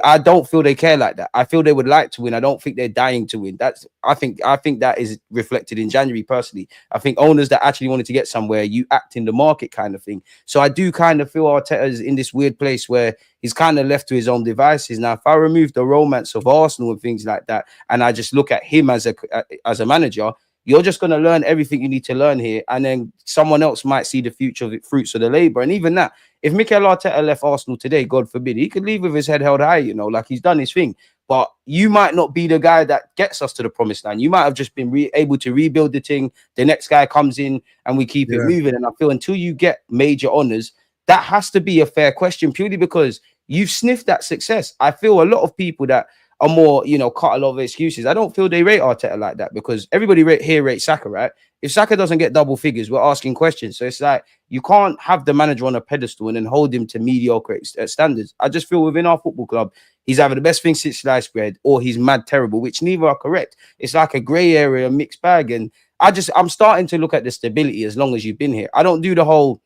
I don't feel they care like that. I feel they would like to win. I don't think they're dying to win. I think that is reflected in January personally. I think owners that actually wanted to get somewhere, you act in the market kind of thing. So I do kind of feel Arteta's in this weird place where he's kind of left to his own devices. Now, if I remove the romance of Arsenal and things like that, and I just look at him as a manager, you're just going to learn everything you need to learn here. And then someone else might see the future of the fruits of the labor. And even that, if Mikel Arteta left Arsenal today, God forbid, he could leave with his head held high, you know, like he's done his thing. But you might not be the guy that gets us to the promised land. You might have just been able to rebuild the thing. The next guy comes in and we keep it moving. And I feel until you get major honors, that has to be a fair question, purely because you've sniffed that success. I feel a lot of people that are more, you know, cut a lot of excuses. I don't feel they rate Arteta like that, because everybody here rates Saka, right? If Saka doesn't get double figures, we're asking questions. So it's like, you can't have the manager on a pedestal and then hold him to mediocre standards. I just feel within our football club, he's either the best thing since sliced bread or he's mad terrible, which neither are correct. It's like a grey area, mixed bag. And I'm starting to look at the stability as long as you've been here. I don't do the whole,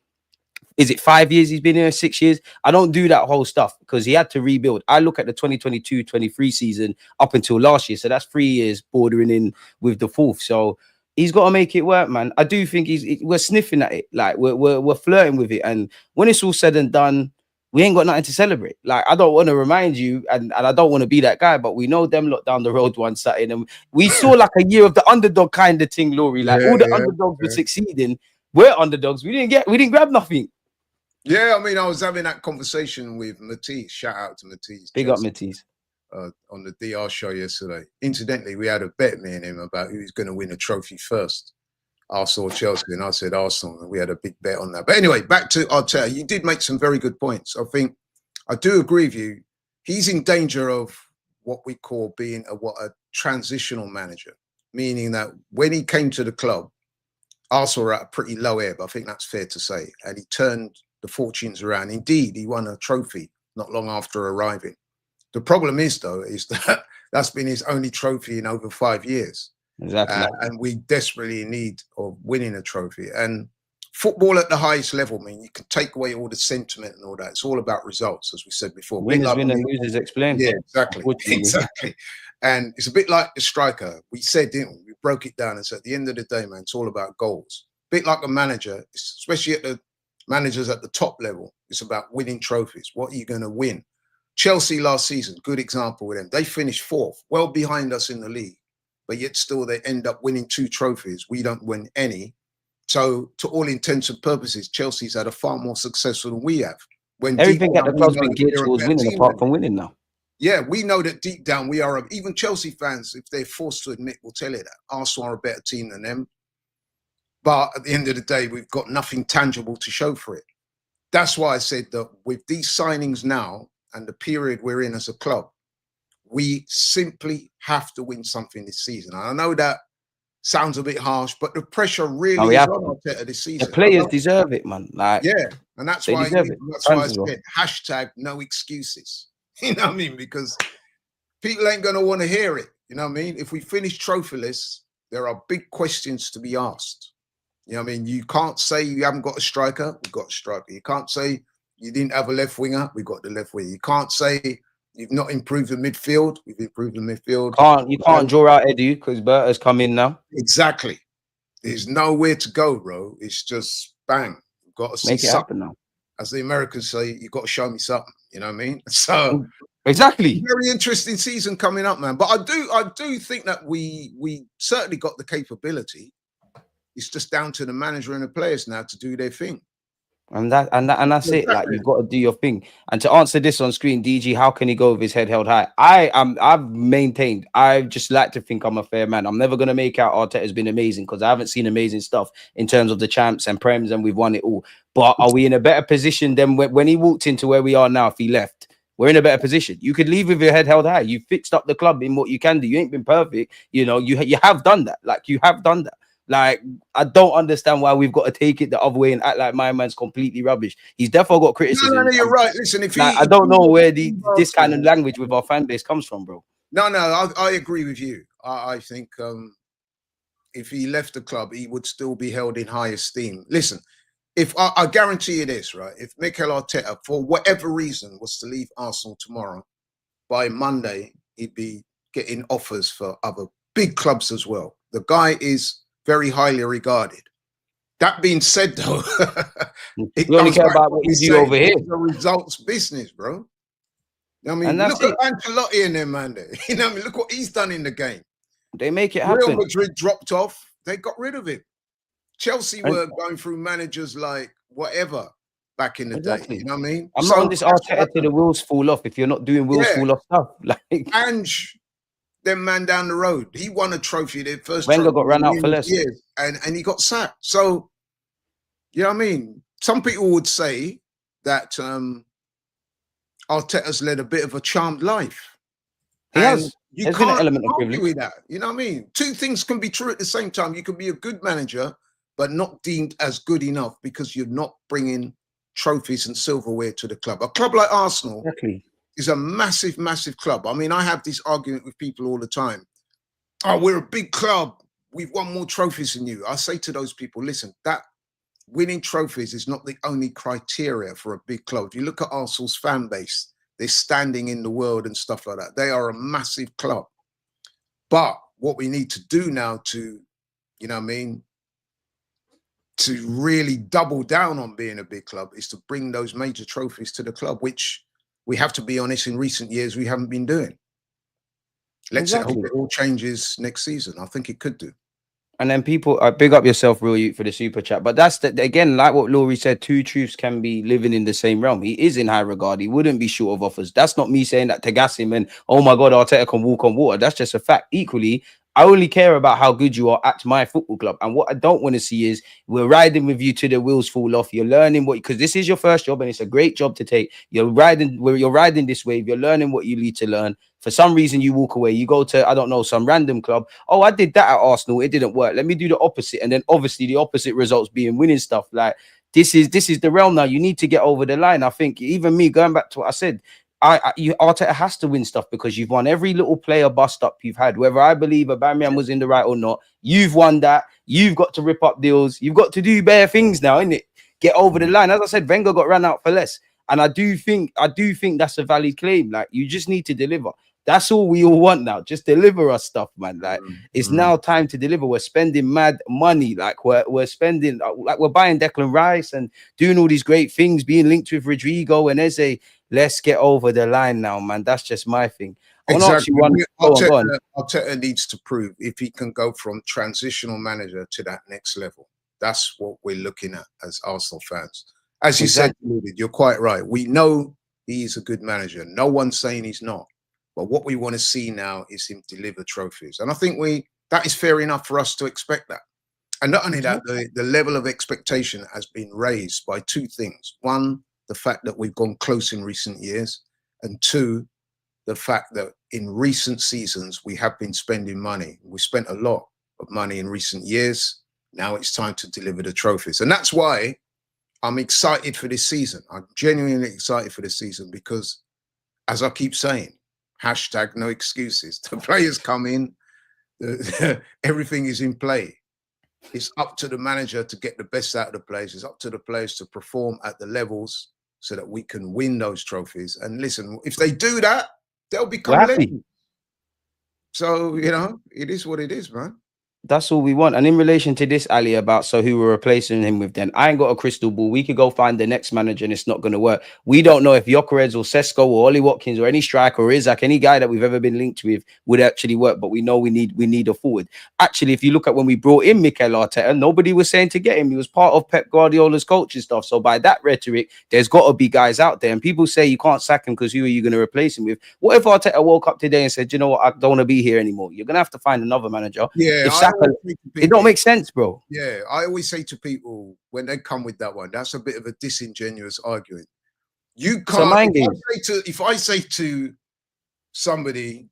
is it 5 years he's been here, 6 years? I don't do that whole stuff because he had to rebuild. I look at the 2022-23 season up until last year. So that's 3 years bordering in with the fourth. So he's got to make it work, man. I do think we're sniffing at it. Like we're flirting with it. And when it's all said and done, we ain't got nothing to celebrate. Like, I don't want to remind you, and I don't want to be that guy, but we know them lot down the road one Saturday. And we saw like a year of the underdog kind of thing, Laurie. Like all the underdogs were succeeding. We're underdogs. We didn't grab nothing. Yeah, I mean, I was having that conversation with Matisse. Shout out to Matisse. Big up Matisse. on the DR show yesterday. Incidentally, we had a bet, me and him, about who's going to win a trophy first. Arsenal or Chelsea, and I said Arsenal, and we had a big bet on that. But anyway, back to Arteta. You did make some very good points. I do agree with you. He's in danger of what we call being a transitional manager, meaning that when he came to the club, Arsenal were at a pretty low ebb. I think that's fair to say. And he turned the fortunes around. Indeed, he won a trophy not long after arriving. The problem is, though, is that that's been his only trophy in over 5 years. Exactly. And we desperately in need of winning a trophy. And football at the highest level, I mean, you can take away all the sentiment and all that. It's all about results, as we said before. Winners win and losers explain. Yeah, exactly. Exactly. And it's a bit like the striker. We said, didn't we? We broke it down and said, at the end of the day, man, it's all about goals. A bit like a manager, especially at the managers at the top level, it's about winning trophies. What are you going to win? Chelsea last season, good example with them. They finished 4th, well behind us in the league. But yet still they end up winning 2 trophies. We don't win any. So to all intents and purposes, Chelsea's had a far more successful than we have. When everything at the club's been geared towards winning, apart from winning now. Yeah, we know that deep down we are, even Chelsea fans, if they're forced to admit, will tell you that Arsenal are a better team than them. But at the end of the day, we've got nothing tangible to show for it. That's why I said that with these signings now and the period we're in as a club, we simply have to win something this season. I know that sounds a bit harsh, but the pressure really is on Arteta this season. The players deserve it, man. Like, yeah, and that's why I said hashtag no excuses. You know what I mean? Because people ain't going to want to hear it. You know what I mean? If we finish trophyless, there are big questions to be asked. You know what I mean? You can't say you haven't got a striker. We've got a striker. You can't say you didn't have a left winger. We've got the left winger. You can't say you've not improved the midfield. We've improved the midfield. You can't draw out Edu because Berta's come in now. Exactly. There's nowhere to go, bro. It's just bang. You've got to see make it happen now. As the Americans say, you've got to show me something. You know what I mean? So exactly. Very interesting season coming up, man. But I do think that we certainly got the capability. It's just down to the manager and the players now to do their thing. And that's it. Like, you've got to do your thing. And to answer this on screen, DG, how can he go with his head held high? I've maintained. I just like to think I'm a fair man. I'm never gonna make out Arteta's been amazing because I haven't seen amazing stuff in terms of the champs and prems, and we've won it all. But are we in a better position than when he walked into where we are now? If he left, we're in a better position. You could leave with your head held high. You fixed up the club in what you can do. You ain't been perfect. You know, you have done that. Like, you have done that. Like, I don't understand why we've got to take it the other way and act like my man's completely rubbish. He's definitely got criticism. No, you're right. Listen, I don't know where this kind of language with our fan base comes from, bro. No, I agree with you. I think if he left the club, he would still be held in high esteem. Listen, if I guarantee you this, right? If Mikel Arteta, for whatever reason, was to leave Arsenal tomorrow, by Monday, he'd be getting offers for other big clubs as well. The guy is very highly regarded. That being said, though, it you only care about what you do over here. It's a results business, bro. You know what I mean, look at Ancelotti in there, man. You know what I mean? Look what he's done in the game. They make it happen. Real Madrid dropped off. They got rid of him. Chelsea were going through managers like whatever back in the day. You know what I mean? I'm not on this Arteta till the wheels fall off. If you're not doing wheels fall off stuff, like Ange, them man down the road, he won a trophy. Their first Wenger trophy got run out for less, and he got sacked. So, you know what I mean? Some people would say that Arteta's led a bit of a charmed life. He has. You can't argue with that. You know what I mean? Two things can be true at the same time. You can be a good manager, but not deemed as good enough because you're not bringing trophies and silverware to the club. A club like Arsenal is a massive, massive club. I mean, I have this argument with people all the time. Oh, we're a big club. We've won more trophies than you. I say to those people, listen, that winning trophies is not the only criteria for a big club. If you look at Arsenal's fan base, they're standing in the world and stuff like that. They are a massive club. But what we need to do now to, you know what I mean, to really double down on being a big club is to bring those major trophies to the club, which we have to be honest, in recent years, we haven't been doing. Let's hope it all changes next season. I think it could do. And then people big up yourself, real youth, for the super chat. But that's again, like what Laurie said, two truths can be living in the same realm. He is in high regard. He wouldn't be short of offers. That's not me saying that to gas him and oh my god, Arteta can walk on water. That's just a fact. Equally, I only care about how good you are at my football club. And what I don't want to see is we're riding with you till the wheels fall off. You're learning what, because this is your first job and it's a great job to take. You're riding this wave. You're learning what you need to learn. For some reason, you walk away. You go to, I don't know, some random club. Oh, I did that at Arsenal. It didn't work. Let me do the opposite. And then obviously the opposite results being winning stuff. Like this is the realm now. You need to get over the line. I think even me, going back to what I said, Arteta has to win stuff because you've won every little player bust up you've had. Whether I believe Aubameyang was in the right or not, you've won that. You've got to rip up deals. You've got to do bare things now, innit? Get over the line. As I said, Wenger got run out for less. And I do think that's a valid claim. Like, you just need to deliver. That's all we all want now. Just deliver us stuff, man. Like, it's now time to deliver. We're spending mad money. Like, we're spending, like, we're buying Declan Rice and doing all these great things, being linked with Rodrygo and Eze. Let's get over the line now, man. That's just my thing. I want to ask you one. Go on. Arteta needs to prove if he can go from transitional manager to that next level. That's what we're looking at as Arsenal fans. As you said, you're quite right. We know he's a good manager. No one's saying he's not. But what we want to see now is him deliver trophies. And I think that is fair enough for us to expect that. And not only that, the level of expectation has been raised by two things. One, the fact that we've gone close in recent years. And two, the fact that in recent seasons, we have been spending money. We spent a lot of money in recent years. Now it's time to deliver the trophies. And that's why I'm excited for this season. I'm genuinely excited for this season because, as I keep saying, hashtag no excuses. The players come in, everything is in play. It's up to the manager to get the best out of the players. It's up to the players to perform at the levels so that we can win those trophies. And listen, if they do that, they'll become legends. So, you know, it is what it is, man. That's all we want. And in relation to this, Ali, about who we're replacing him with, then I ain't got a crystal ball. We could go find the next manager and it's not going to work. We don't know if Gyokeres or Sesko or Ollie Watkins or any striker or Isak, any guy that we've ever been linked with would actually work. But we know we need a forward. Actually, if you look at when we brought in Mikel Arteta, nobody was saying to get him. He was part of Pep Guardiola's coaching stuff. So by that rhetoric, there's got to be guys out there. And people say you can't sack him because who are you going to replace him with? What if Arteta woke up today and said, you know what, I don't want to be here anymore? You're going to have to find another manager. Yeah, it don't make sense, bro. Yeah, I always say to people when they come with that one, that's a bit of a disingenuous argument. You can't. If I say to somebody,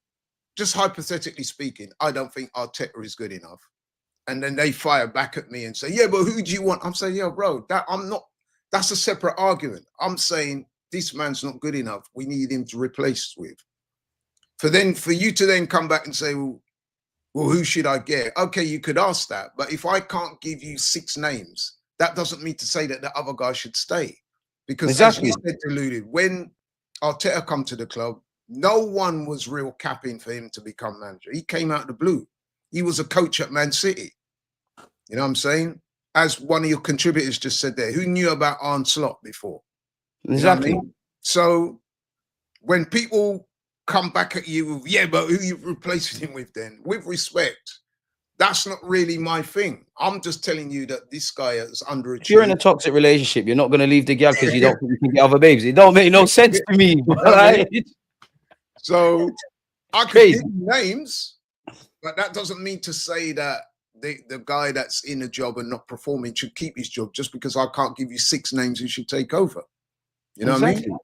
just hypothetically speaking, I don't think Arteta is good enough, and then they fire back at me and say, "Yeah, but who do you want?" I'm saying, "Yeah, bro, that's a separate argument. I'm saying this man's not good enough. We need him to replace with." For you to then come back and say, well, who should I get? Okay, you could ask that. But if I can't give you 6 names, that doesn't mean to say that the other guy should stay. Because as you said, alluded, when Arteta come to the club, no one was real capping for him to become manager. He came out of the blue. He was a coach at Man City. You know what I'm saying? As one of your contributors just said there, who knew about Arne Slot before? Exactly. You know what I mean? So when people come back at you with, yeah, but who you replacing him with then? With respect, that's not really my thing. I'm just telling you that this guy is underachieved. If you're in a toxic relationship, you're not going to leave the girl because you don't think you can get other babes. It don't make no sense to me. Right? So I could give names, but that doesn't mean to say that the guy that's in a job and not performing should keep his job just because I can't give you 6 names who should take over. You know what I mean?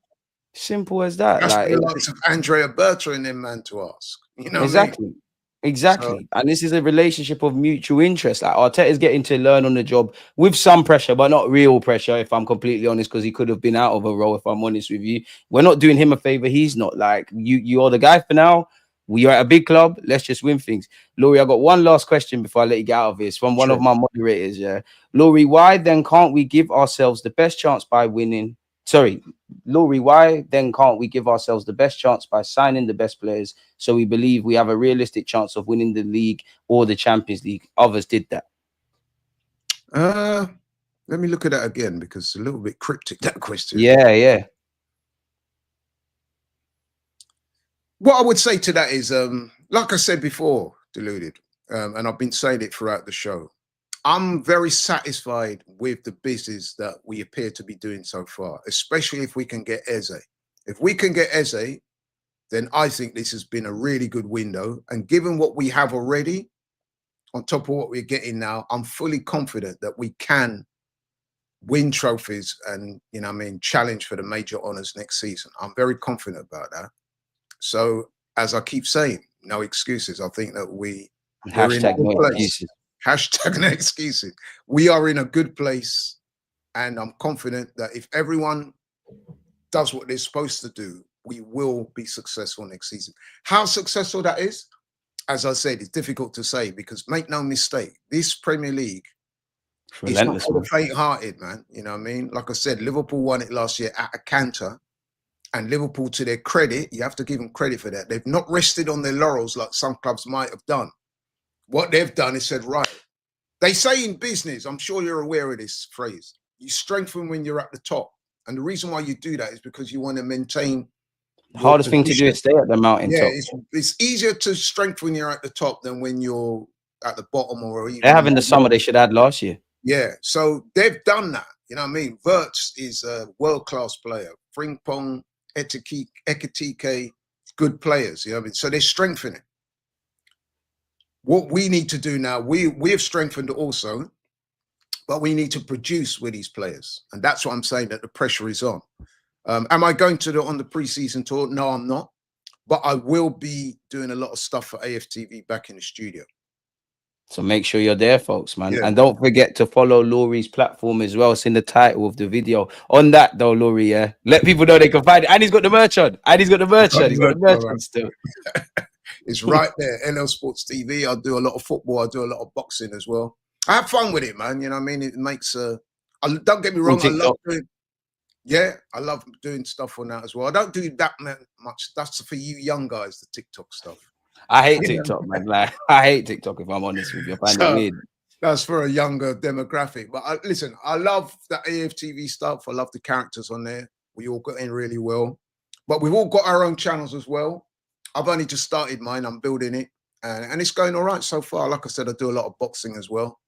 Simple as that. That's the likes of Andrea Berta and them, man, to ask. You know exactly. What I mean? Exactly. So, and this is a relationship of mutual interest. Like Arteta is getting to learn on the job with some pressure, but not real pressure, if I'm completely honest, because he could have been out of a role, if I'm honest with you. We're not doing him a favor. He's not. Like, you're the guy for now. We are at a big club. Let's just win things. Laurie, I got one last question before I let you get out of this from one of my moderators. Yeah. Laurie, why then can't we give ourselves the best chance by winning? Sorry, Laurie, why then can't we give ourselves the best chance by signing the best players so we believe we have a realistic chance of winning the league or the Champions League? Others did that. Let me look at that again because it's a little bit cryptic, that question. Yeah. What I would say to that is, like I said before, Deluded, and I've been saying it throughout the show, I'm very satisfied with the business that we appear to be doing so far, especially if we can get Eze. If we can get Eze, then I think this has been a really good window. And given what we have already, on top of what we're getting now, I'm fully confident that we can win trophies and, you know what I mean, challenge for the major honors next season. I'm very confident about that. So, as I keep saying, no excuses. I think that we're in a Hashtag good no place. excuses. Hashtag no excuses. We are in a good place. And I'm confident that if everyone does what they're supposed to do, we will be successful next season. How successful that is, as I said, it's difficult to say, because make no mistake, this Premier League is not for the faint-hearted, man. You know what I mean? Like I said, Liverpool won it last year at a canter. And Liverpool, to their credit, you have to give them credit for that. They've not rested on their laurels like some clubs might have done. What they've done is said, right, they say in business, I'm sure you're aware of this phrase, you strengthen when you're at the top. And the reason why you do that is because you want to maintain the hardest thing to do is stay at the mountain top. It's easier to strengthen when you're at the top than when you're at the bottom, or even they're having the summer they should have had last year. Yeah, so they've done that. You know what I mean? Wirtz is a world-class player. Frimpong, Ekitike, good players. You know what I mean? So they're strengthening. What we need to do now, we have strengthened also, but we need to produce with these players. And that's what I'm saying, that the pressure is on. Am I going to on the pre-season tour? No, I'm not. But I will be doing a lot of stuff for AFTV back in the studio. So make sure you're there, folks, man. Yeah. And don't forget to follow Laurie's platform as well. It's in the title of the video. On that, though, Laurie, yeah, let people know they can find it. And he's got the merch on. He's got the merch on still. It's right there. NL Sports TV. I do a lot of football. I do a lot of boxing as well. I have fun with it, man. You know what I mean? It makes don't get me wrong. I love doing. Yeah, I love doing stuff on that as well. I don't do that much. That's for you young guys, the TikTok stuff. I hate TikTok, man. Like, I hate TikTok, if I'm honest with you. I find it weird. That's for a younger demographic. But listen, I love the AFTV stuff. I love the characters on there. We all got in really well. But we've all got our own channels as well. I've only just started mine. I'm building it. And it's going all right so far. Like I said, I do a lot of boxing as well.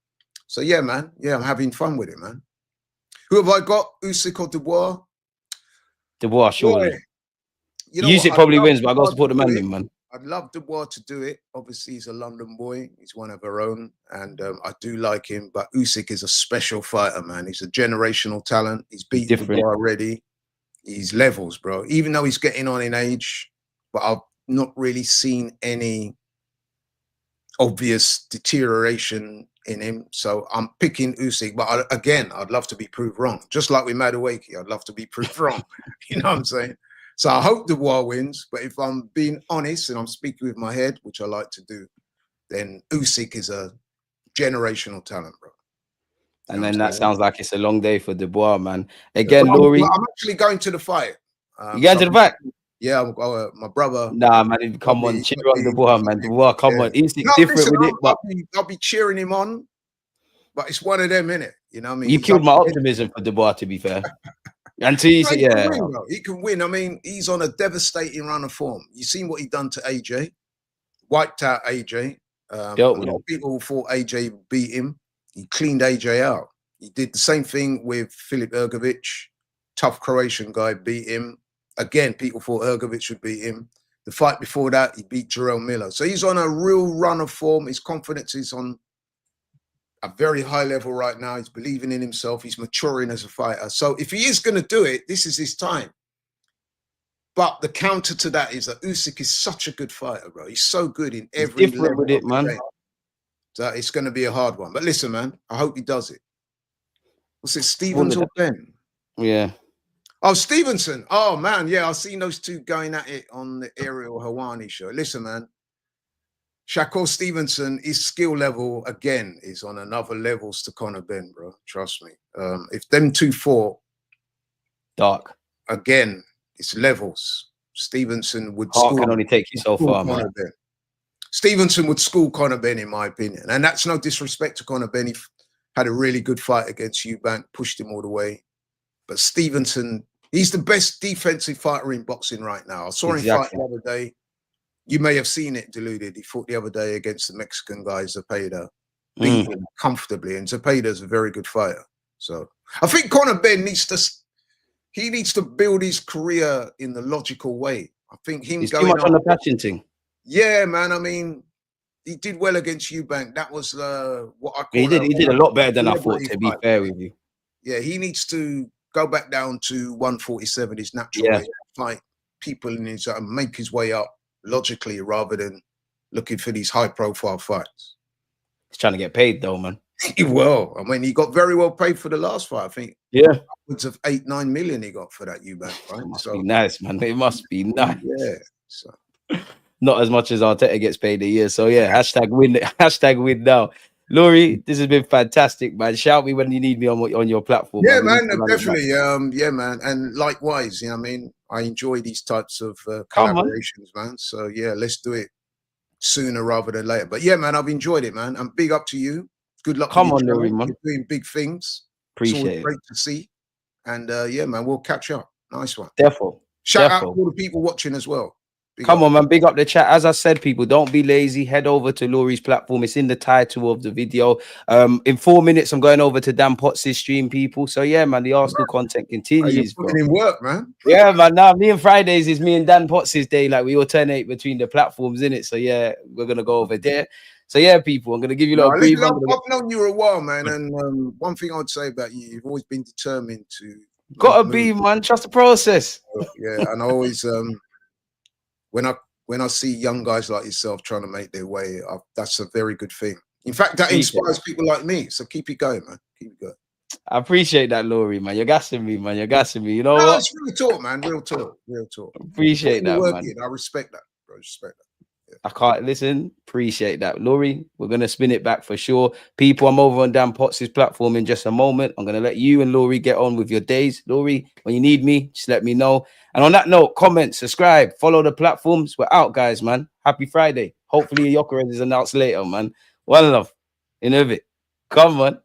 So, yeah, man. Yeah, I'm having fun with it, man. Who have I got? Usyk or Dubois? Dubois, surely. You know Usyk probably wins, but I got to support the man. I'd love Dubois to do it. Obviously, he's a London boy. He's one of our own. And I do like him. But Usyk is a special fighter, man. He's a generational talent. He's beaten Dubois already. He's levels, bro. Even though he's getting on in age. But I've not really seen any obvious deterioration in him. So I'm picking Usyk. But again, I'd love to be proved wrong. Just like with Madueke, I'd love to be proved wrong. You know what I'm saying? So I hope Dubois wins. But if I'm being honest and I'm speaking with my head, which I like to do, then Usyk is a generational talent, bro. And then that sounds like it's a long day for Dubois, man. Again, Laurie. I'm actually going to the fight. You going to the fight? Yeah, my brother. Nah, man, come on, cheer on Dubois, man. Dubois, come on. He's different with it, but I'll be cheering him on. But it's one of them, innit? You know what I mean? You killed my optimism for Dubois, to be fair. Until you say, yeah, he can win. I mean, he's on a devastating run of form. You seen what he done to AJ? Wiped out AJ. A lot of people thought AJ beat him. He cleaned AJ out. He did the same thing with Filip Ergovic. Tough Croatian guy, beat him. Again, people thought Ergovic would beat him. The fight before that, he beat Jarrell Miller. So he's on a real run of form. His confidence is on a very high level right now. He's believing in himself. He's maturing as a fighter. So if he is going to do it, this is his time. But the counter to that is that Usyk is such a good fighter, bro. He's so good in every level with it, man. So it's going to be a hard one. But listen, man, I hope he does it. What's it, Stevens or Ben? Yeah. Oh, Stevenson. Oh, man. Yeah, I've seen those two going at it on the Ariel Helwani show. Listen, man. Shakur Stevenson, his skill level, again, is on another levels to Conor Ben, bro. Trust me. If them two fought, dark. Again, it's levels. Stevenson would can only take you so far, man. Stevenson would school Conor Ben, in my opinion. And that's no disrespect to Conor Ben. He had a really good fight against Eubank, pushed him all the way. But Stevenson, he's the best defensive fighter in boxing right now. I saw him fight the other day. you may have seen it, Deluded. He fought the other day against the Mexican guy, Zepeda, beat Mm. him comfortably. And Zepeda's a very good fighter. So I think Conor Ben needs to build his career in the logical way. I think him He's too going much on up. the passion thing. Yeah, man. I mean, he did well against Eubank. That was what I He call did a lot better than I thought, celebrity to be fight. fair with you. Yeah, he needs to go back down to 147, his natural Yeah. weight, fight people in his make his way up logically rather than looking for these high profile fights. He's trying to get paid though, man. Well, I mean, he got very well paid for the last fight. I think Yeah. upwards of 8-9 million he got for that Eubank fight. It must be nice, man. It must be nice. Yeah. So not as much as Arteta gets paid a year. So yeah, hashtag win, hashtag win now. Laurie, this has been fantastic, man. Shout me when you need me on your platform. yeah, man, man, definitely. Yeah, man, and likewise. You know, I mean, I enjoy these types of collaborations, man. So yeah, let's do it sooner rather than later. But yeah, man, I've enjoyed it, man. And big up to you. Good luck. Come with on, your Laurie, channel. man. You're doing big things. Appreciate it. Great to see. And yeah, man, we'll catch up. Nice one. Defo. Shout out to all the people watching as well. Come on, man. Big up the chat. As I said, people, don't be lazy. Head over to Laurie's platform. It's in the title of the video. In 4 minutes, I'm going over to Dan Potts' stream, people. So, yeah, man, the Arsenal content continues, bro. Putting in work, man. Yeah, man. Now, me and Fridays is me and Dan Potts' day. Like, we alternate between the platforms, innit? So, yeah, we're going to go over there. So, yeah, people, I'm going to give you a little brief. I've known you a while, man. And one thing I would say about you, you've always been determined to. Gotta be, man. Trust the process. Yeah, and I always... when I see young guys like yourself trying to make their way, that's a very good thing. In fact, that inspires people like me. So keep it going, man. Keep it going. I appreciate that, Laurie, man. You're gassing me, man. You're gassing me. You know what? It's real talk, man. Real talk. Real talk. Appreciate that, man. I respect that, bro. Respect that. I can't listen. Appreciate that. Laurie, we're going to spin it back for sure. People, I'm over on Dan Potts' platform in just a moment. I'm going to let you and Laurie get on with your days. Laurie, when you need me, just let me know. And on that note, comment, subscribe, follow the platforms. We're out, guys, man. Happy Friday. Hopefully, Gyokeres is announced later, man. One love. In of it. Come on.